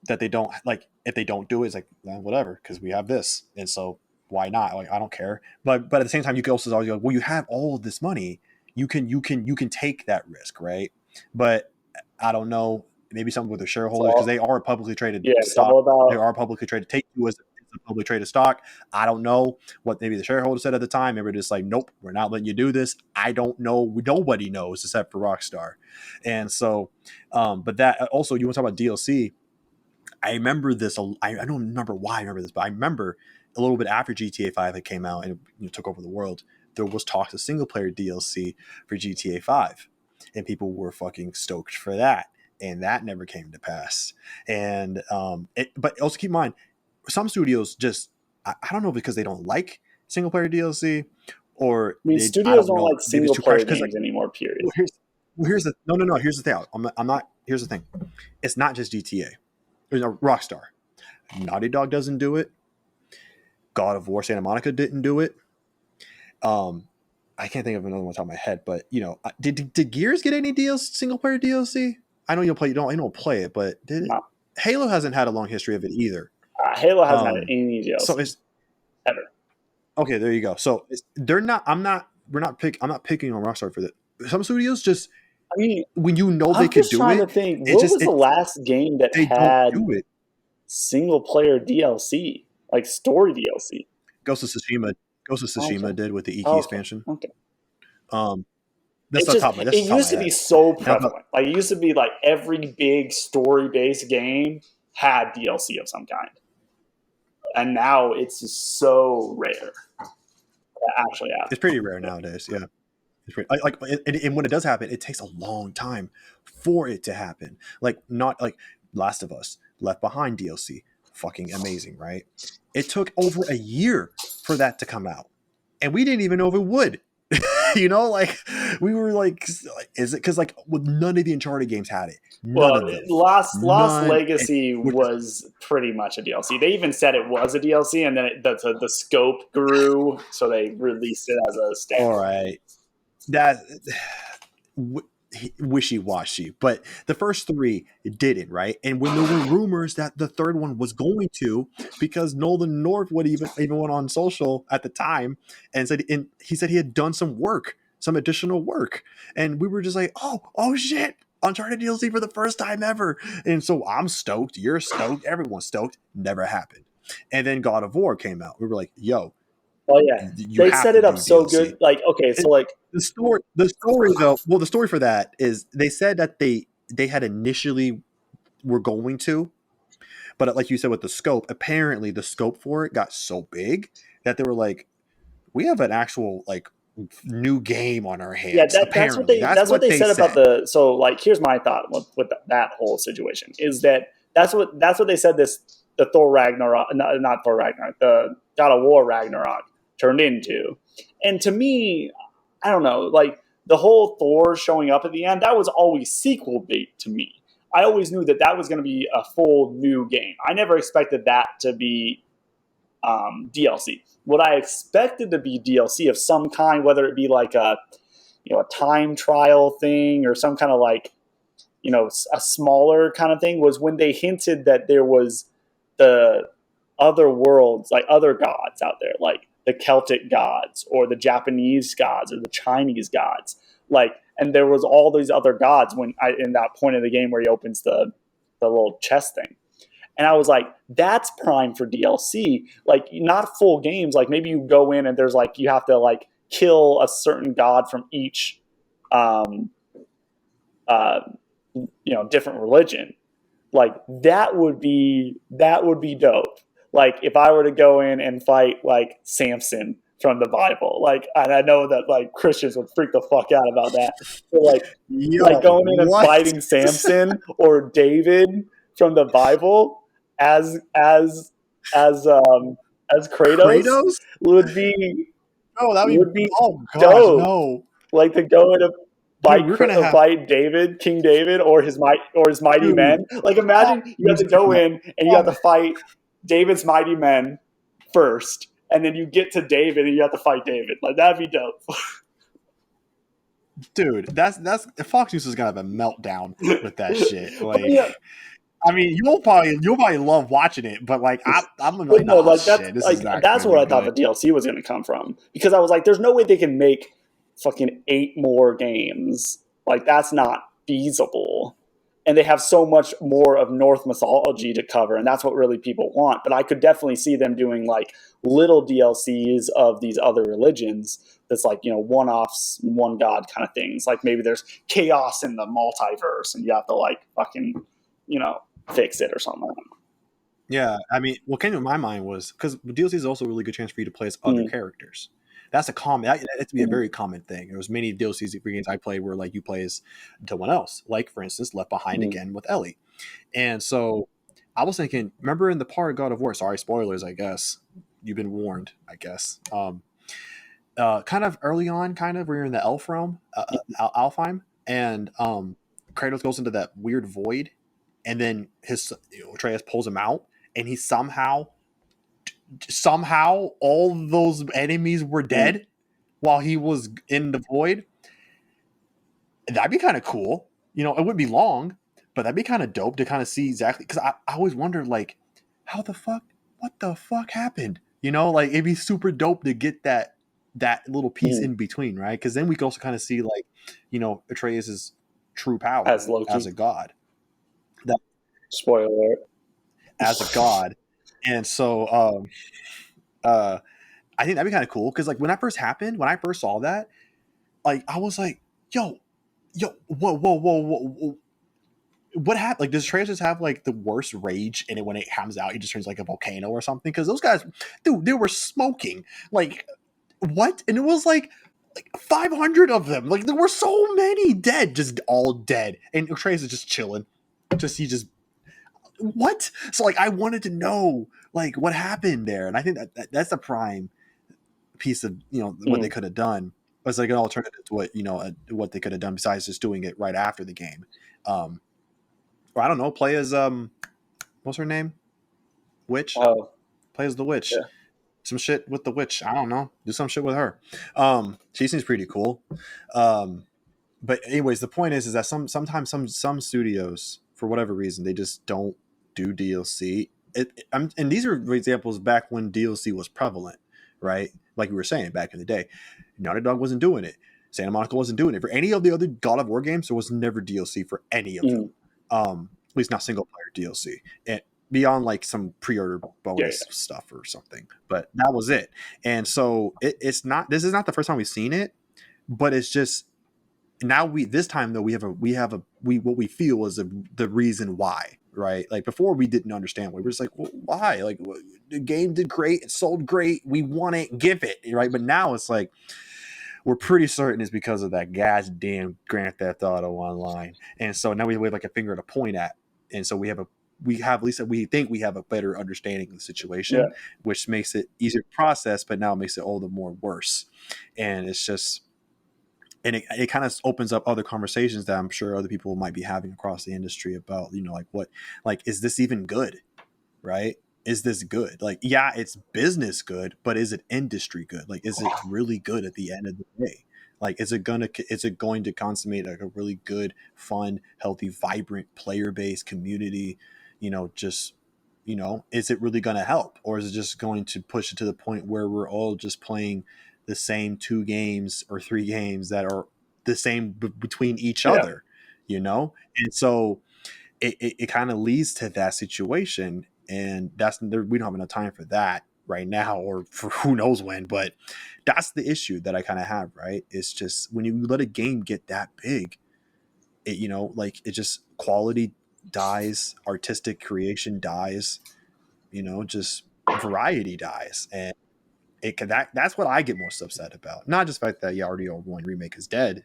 that they don't like. If they don't do it, it's like whatever because we have this, and so why not? Like I don't care. But at the same time, you can also always go, well, you have all of this money, you can take that risk, right? But I don't know. Maybe something with their shareholders because they are publicly traded stock. They are publicly traded. Take-Two as a publicly traded stock. I don't know what maybe the shareholders said at the time. Maybe they're just like, nope, we're not letting you do this. I don't know. Nobody knows except for Rockstar. And so, but that also, you want to talk about DLC. I remember this. I don't remember why I remember this, but I remember a little bit after GTA 5 had came out and it took over the world. There was talks of single player DLC for GTA 5, and people were fucking stoked for that. And that never came to pass. And but also keep in mind, some studios just I don't know because they don't like single player DLC or studios don't like single player games anymore. Period. Here's the Here's the thing. I'm not. Here's the thing. It's not just GTA. Rockstar. Naughty Dog doesn't do it. God of War Santa Monica didn't do it. I can't think of another one on top of my head, but you know, did Gears get any single player DLC? I know you don't play. I don't play it, but did it? No. Halo hasn't had a long history of it either. Halo hasn't had any DLC So it's ever. Okay, there you go. So they're not. I'm not picking on Rockstar for that. Some studios just. I mean, when you know I'm they could just do trying it, to think. it What just was the last game that they don't had do it. single player DLC, like story DLC? Ghost of Tsushima did with the Iki expansion. Okay. That's It's the just, it used to be so prevalent. Like it used to be like every big story based game had DLC of some kind, and now it's just so rare to actually have. It's pretty rare nowadays. Yeah, it's pretty, and when it does happen, it takes a long time for it to happen. Like not like Last of Us, Left Behind DLC, fucking amazing, right? It took over a year for that to come out, and we didn't even know if it would. You know, like we were like, is it because like none of the Uncharted games had it? None of them. Lost Legacy was pretty much a DLC. They even said it was a DLC, and then the scope grew, so they released it as a standalone. All right, that wishy-washy, but the first three didn't, right? And when there were rumors that the third one was going to, because Nolan North would even went on social at the time and he said he had done some additional work, and we were just like, oh shit, Uncharted DLC for the first time ever. And so I'm stoked, you're stoked, everyone's stoked. Never happened. And then God of War came out. We were like, yo, oh yeah, they set it up so good. Like, okay, so like the story though. Well, the story for that is they said that they had initially were going to, but like you said with the scope, apparently the scope for it got so big that they were like, we have an actual like new game on our hands. Yeah, that's what they said about the. So like, here's my thought with that whole situation is that's what they said the Thor Ragnarok, not Thor Ragnarok, the God of War Ragnarok turned into. And to me, I don't know, like the whole Thor showing up at the end, that was always sequel bait to me. I always knew that was going to be a full new game. I never expected that to be DLC. What I expected to be DLC of some kind, whether it be like a time trial thing or some kind of like a smaller kind of thing, was when they hinted that there was the other worlds, like other gods out there, like the Celtic gods or the Japanese gods or the Chinese gods, like, and there was all these other gods in that point of the game where he opens the little chest thing. And I was like, that's prime for DLC. Like, not full games. Like, maybe you go in and there's like, you have to like kill a certain god from each, different religion. Like, that would be dope. Like, if I were to go in and fight like Samson from the Bible, like, and I know that like Christians would freak the fuck out about that. So like going in and fighting Samson or David from the Bible as Kratos would be dope. No, like to go in and fight David, King David, or his mighty men. Like, imagine you have to go in and you have to fight David's mighty men first, and then you get to David and you have to fight David. Like, that'd be dope. Dude, that's Fox News is gonna have a meltdown with that shit. Like, yeah. I mean, you'll probably love watching it, but like I'm gonna be like, no, shit, that's where I thought the DLC was gonna come from, because I was like, there's no way they can make fucking 8 more games. Like, that's not feasible. And they have so much more of Norse mythology to cover, and that's what really people want. But I could definitely see them doing like little DLCs of these other religions that's like, one-offs, one god kind of things. Like, maybe there's chaos in the multiverse and you have to like fucking, fix it or something. Yeah, I mean, what came to my mind was, because DLC is also a really good chance for you to play as other characters. That's that's to be a very common thing. There was many DLCs for games I played where like you play as someone else, like for instance Left Behind again with Ellie. And so I was thinking, remember in the part of God of War, sorry, spoilers, I guess you've been warned, I guess, kind of early on, kind of where you're in the elf realm, Alfheim, and Kratos goes into that weird void, and then Atreus pulls him out, and he somehow all those enemies were dead while he was in the void. That'd be kind of cool. You know, it wouldn't be long, but that'd be kind of dope to kind of see exactly, because I always wonder, like, what the fuck happened? You know, like it'd be super dope to get that little piece in between, right? Because then we could also kind of see, like, you know, Atreus's true power as Loki, as a god. That spoiler alert. as a god. And so I think that'd be kind of cool, because like when I first saw that, like I was like, yo, whoa, what happened? Like, does Atreus just have like the worst rage in it when it comes out? He just turns like a volcano or something? Because those guys, dude, they were smoking. Like, what? And it was like 500 of them. Like, there were so many dead, just all dead. And Atreus is just chilling. He just what? So like, I wanted to know like what happened there, and I think that's a prime piece of, you know, what they could have done as like an alternative to what, you know, what they could have done besides just doing it right after the game. Or I don't know, play as what's her name? Witch. Play as the witch. Yeah. Some shit with the witch. I don't know. Do some shit with her. She seems pretty cool. But anyways, the point is that sometimes some studios, for whatever reason, they just don't do DLC. And these are examples back when DLC was prevalent, right? Like we were saying back in the day, Naughty Dog wasn't doing it. Santa Monica wasn't doing it. For any of the other God of War games, there was never DLC for any of them. At least not single player DLC. And beyond like some pre-order bonus stuff or something. But that was it. And so this is not the first time we've seen it, but it's just now this time though we have what we feel is the reason why, right? Like before we didn't understand. We were just like, well, why? Like the game did great, it sold great, we want it, give it, right? But now it's like we're pretty certain it's because of that goddamn Grand Theft Auto Online. And so now we have like a finger to point at, and so we have at least we think we have a better understanding of the situation, which makes it easier to process, but now it makes it all the more worse. And it's just, and it kind of opens up other conversations that I'm sure other people might be having across the industry about, you know, like what, like, is this even good? Right? Is this good? Like, yeah, it's business good, but is it industry good? Like, is it really good at the end of the day? Like, is it going to consummate like a really good, fun, healthy, vibrant player-based community? You know, just, you know, is it really going to help? Or is it just going to push it to the point where we're all just playing the same 2 games or 3 games that are the same between each other, you know? And so it kind of leads to that situation, and we don't have enough time for that right now or for who knows when, but that's the issue that I kind of have, right? It's just when you let a game get that big, it, you know, like it just, quality dies, artistic creation dies, you know, just variety dies. And that's what I get most upset about. Not just the fact that Rdr1 Remake is dead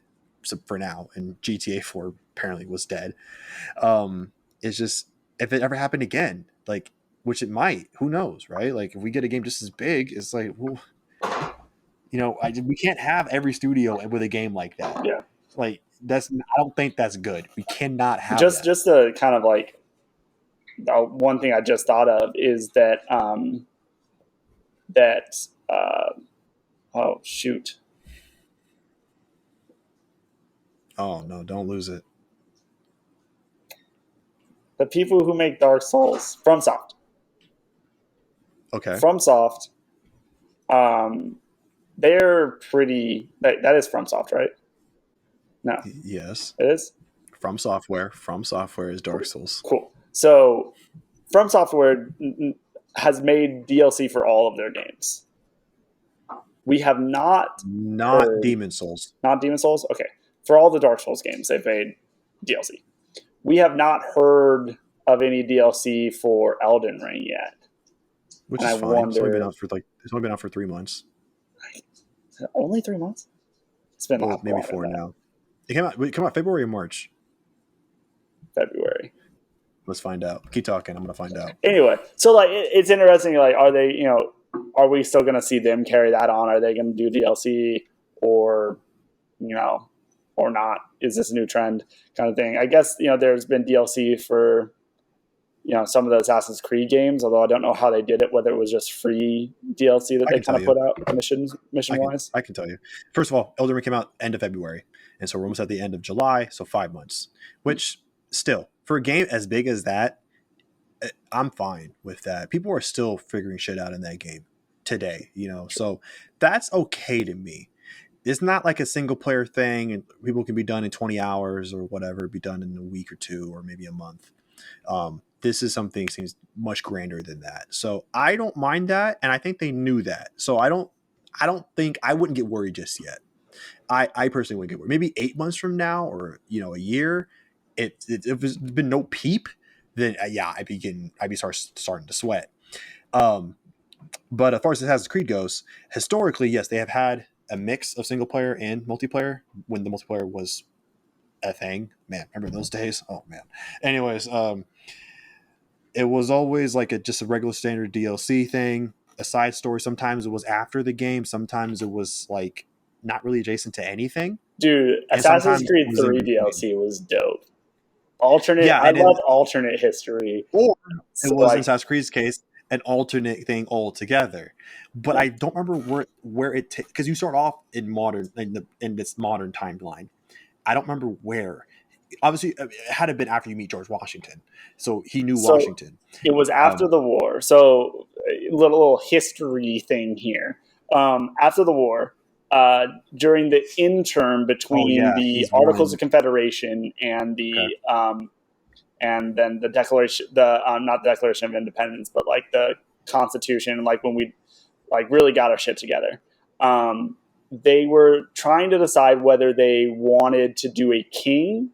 for now, and GTA 4 apparently was dead. It's just, if it ever happened again, like, which it might, who knows, right? Like if we get a game just as big, it's like, well, you know, we can't have every studio with a game like that. Yeah. Like I don't think that's good. We cannot have just that. Just a kind of like one thing I just thought of is that oh shoot. Oh no, don't lose it. The people who make Dark Souls, FromSoft. Okay. FromSoft, they're pretty. That is FromSoft, right? No. Yes. It is? From Software is Dark Souls. Cool. So, From Software has made DLC for all of their games. We have not Demon Souls. Not Demon Souls? Okay. For all the Dark Souls games, they've made DLC. We have not heard of any DLC for Elden Ring yet. Which is fine. It's only been out for 3 months. Only 3 months? It's been maybe 4 now. It came out February or March? February. Let's find out. Keep talking. I'm gonna find out. Anyway, so like it's interesting. Like, are they? You know, are we still gonna see them carry that on? Are they gonna do DLC, or you know, or not? Is this a new trend kind of thing? I guess, you know, there's been DLC for some of the Assassin's Creed games, although I don't know how they did it, whether it was just free DLC that I they can kind tell of you. put out mission wise. I can tell you. First of all, Elden Ring came out end of February, and so we're almost at the end of July, so 5 months. Which still, for a game as big as that, I'm fine with that. People are still figuring shit out in that game today, so that's okay to me. It's not like a single player thing, and people can be done in 20 hours or whatever, be done in a week or two or maybe a month. This is something seems much grander than that. So I don't mind that, and I think they knew that. So I don't think I wouldn't get worried just yet. I personally wouldn't get worried. Maybe 8 months from now, or a year, if there's been no peep, then yeah, I'd be starting to sweat. Um, but as far as Assassin's Creed goes, historically, yes, they have had a mix of single player and multiplayer when the multiplayer was a thing. Man, remember those days? Oh man. Anyways, it was always like just a regular standard DLC thing, a side story. Sometimes it was after the game. Sometimes it was like not really adjacent to anything, Dude, and Assassin's sometimes it Creed was in 3 between. DLC was dope. Yeah, I and then love alternate history. or it So was in like, Assassin's Creed's case an alternate thing altogether. But I don't remember where it because you start off in modern in this modern timeline. I don't remember where. Obviously, it had to have been after you meet George Washington, so he knew so Washington. it was after Um, the war. So a little history thing here. After the war, during the interim oh between yeah, the he's Articles one. of Confederation and Okay. and then the Declaration, not the Declaration of Independence, but like the Constitution, like when we like really got our shit together. They were trying to decide whether they wanted to do a king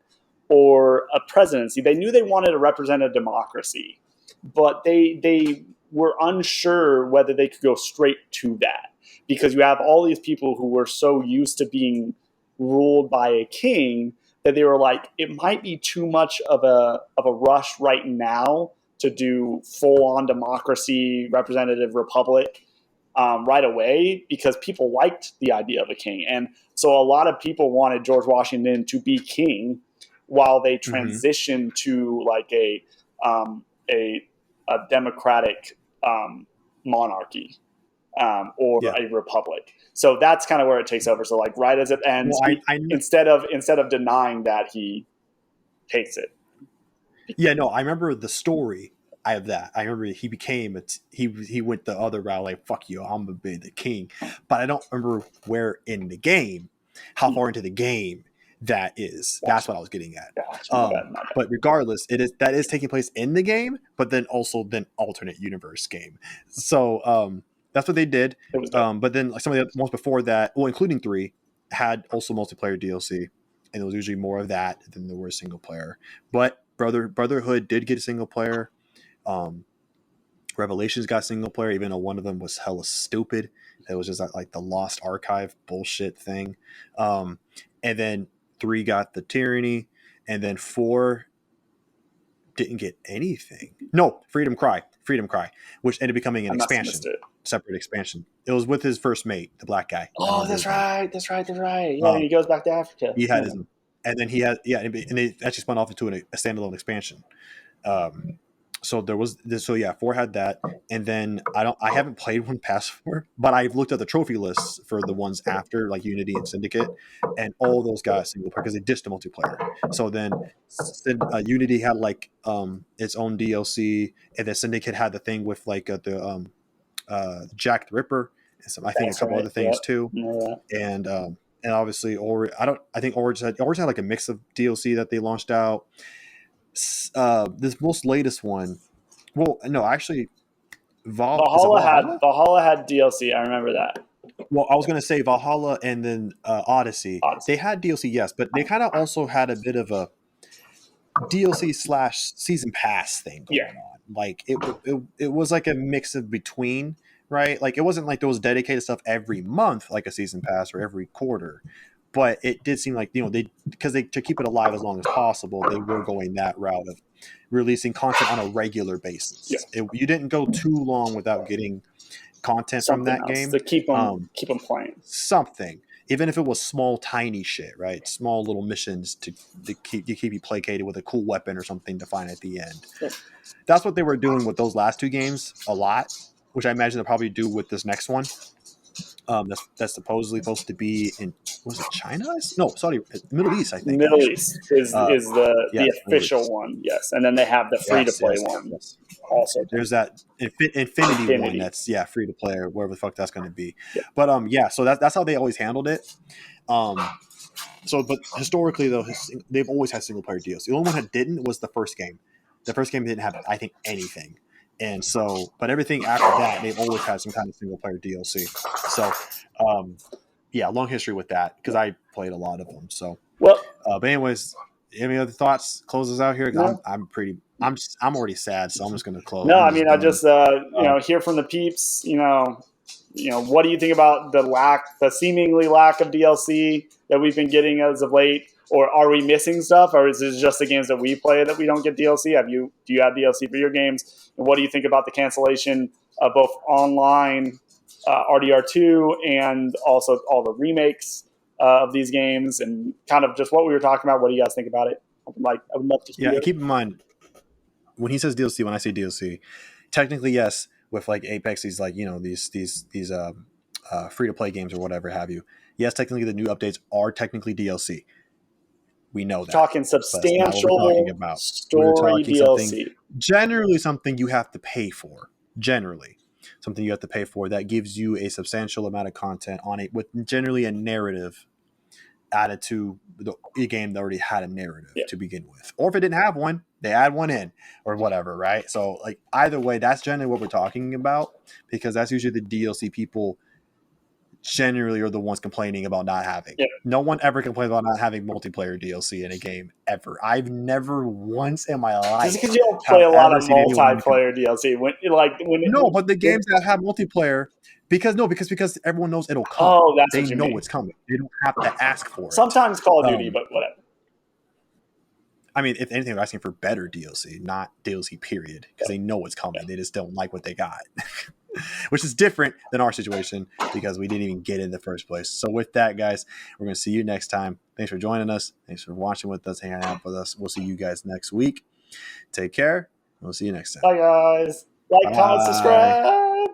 or a presidency. They knew they wanted a representative democracy, but they were unsure whether they could go straight to that because you have all these people who were so used to being ruled by a king that they were like, it might be too much of a rush right now to do full on democracy, representative republic right away because people liked the idea of a king, and so a lot of people wanted George Washington to be king while they Mm-hmm. transitioned to like um, a, a democratic monarchy or Yeah. a republic. So that's kind of where it takes over. So like right as it ends, Well, I kn- instead of denying that, he takes it. yeah, no, I remember the story. I have that. I remember he became he went the other route, like fuck you, I'm gonna be the king. But I don't remember where in the game, how far into the game that is. That's Gotcha. what I was getting at. Gotcha. My bad. My bad. But regardless, that is taking place in the game, but then also alternate universe game. So that's what they did. It was dope. But then like some of the ones before that, well, including 3, had also multiplayer DLC, and it was usually more of that than there was single player. But Brotherhood did get a single player. Um, Revelations got single player, even though one of them was hella stupid. It was just like the Lost Archive bullshit thing. And then 3 got the Tyranny, and then 4 didn't get anything. No, Freedom Cry, which ended up becoming an I must have missed expansion, it. separate expansion. It was with his first mate, the black guy. I don't Oh, remember that's his name. right. That's right. That's right. Yeah, Um, he goes back to Africa. he Yeah. had his, and then he had and they actually spun off into a standalone expansion. So there was this. So yeah, 4 had that, and then I haven't played one past 4, but I've looked at the trophy lists for the ones after like Unity and Syndicate, and all those got single player because they ditched the multiplayer. So then Unity had like its own DLC, and then Syndicate had the thing with like the Jack the Ripper and some I think a That's couple right. other things Yep. too, Yeah. and obviously I think Origins had like a mix of DLC that they launched out. This most latest one, well, no, actually, is it Valhalla? Valhalla had DLC. I remember that. Well, I was gonna say Valhalla and then Odyssey. Odyssey. They had DLC, yes, but they kind of also had a bit of a DLC slash season pass thing Yeah. going on. Like it was like a mix of between, right? Like it wasn't like there was dedicated stuff every month, like a season pass or every quarter. But it did seem like they because they to keep it alive as long as possible, they were going that route of releasing content on a regular Yeah. basis. You didn't go too long without getting content from Something that else game. to keep them playing. Something. even if it was small, tiny shit, right? Small little missions to keep you placated with a cool weapon or something to find at the end. That's what they were doing with those last two games a lot, which I imagine they'll probably do with this next one. That's supposedly supposed to be in, was it China? No, sorry, Middle East, I think, Middle actually. East is the Yes, Middle official East. one, yes, and then they have the free to Yes, play yes, yes, one yes. also. There's that Infinity one Infinity. that's free to play or whatever the fuck that's going to be. Yeah. But yeah, so that's how they always handled it. But historically though, they've always had single player DLC. The only one that didn't was the first game. The first game didn't have, I think, anything. And so, but everything after that, they've always had some kind of single player DLC. So, yeah, long history with that because I played a lot of them. So, Well, but anyways, any other thoughts? Close us out here. no. I'm already sad, so I'm just gonna close. No, I'm I just mean, I done. just hear from the peeps. What do you think about the seemingly lack of DLC that we've been getting as of late, or are we missing stuff, or is it just the games that we play that we don't get DLC? Do you have DLC for your games? And what do you think about the cancellation of both online RDR2 and also all the remakes of these games, and kind of just what we were talking about? What do you guys think about it? I would love to hear. Yeah, keep in mind when he says DLC, when I say DLC, technically yes, with like Apex, these like these free to play games or whatever have you. Yes, technically the new updates are technically DLC. We know that. Talking substantial We're story talking something DLC. generally something you have to pay for. Generally, something you have to pay for that gives you a substantial amount of content on it with generally a narrative added to the game that already had a narrative to begin with. Or if it didn't have one, they add one in or whatever, right? So like either way, that's generally what we're talking about because that's usually the DLC people generally are the ones complaining about not having. Yeah. No one ever complains about not having multiplayer DLC in a game ever. I've never once in my life. Just because you don't play a lot of multiplayer DLC, no, but the games that have multiplayer, because everyone knows it'll come. Oh, that's they what you know mean. it's coming. They don't have to ask for it. Sometimes Call of Duty, but whatever. I mean, if anything, they're asking for better DLC, not DLC period, because they know it's coming. They just don't like what they got, which is different than our situation because we didn't even get it in the first place. So with that, guys, we're going to see you next time. Thanks for joining us. Thanks for watching with us, hanging out with us. We'll see you guys next week. Take care. We'll see you next time. Bye, guys. Like, comment, subscribe.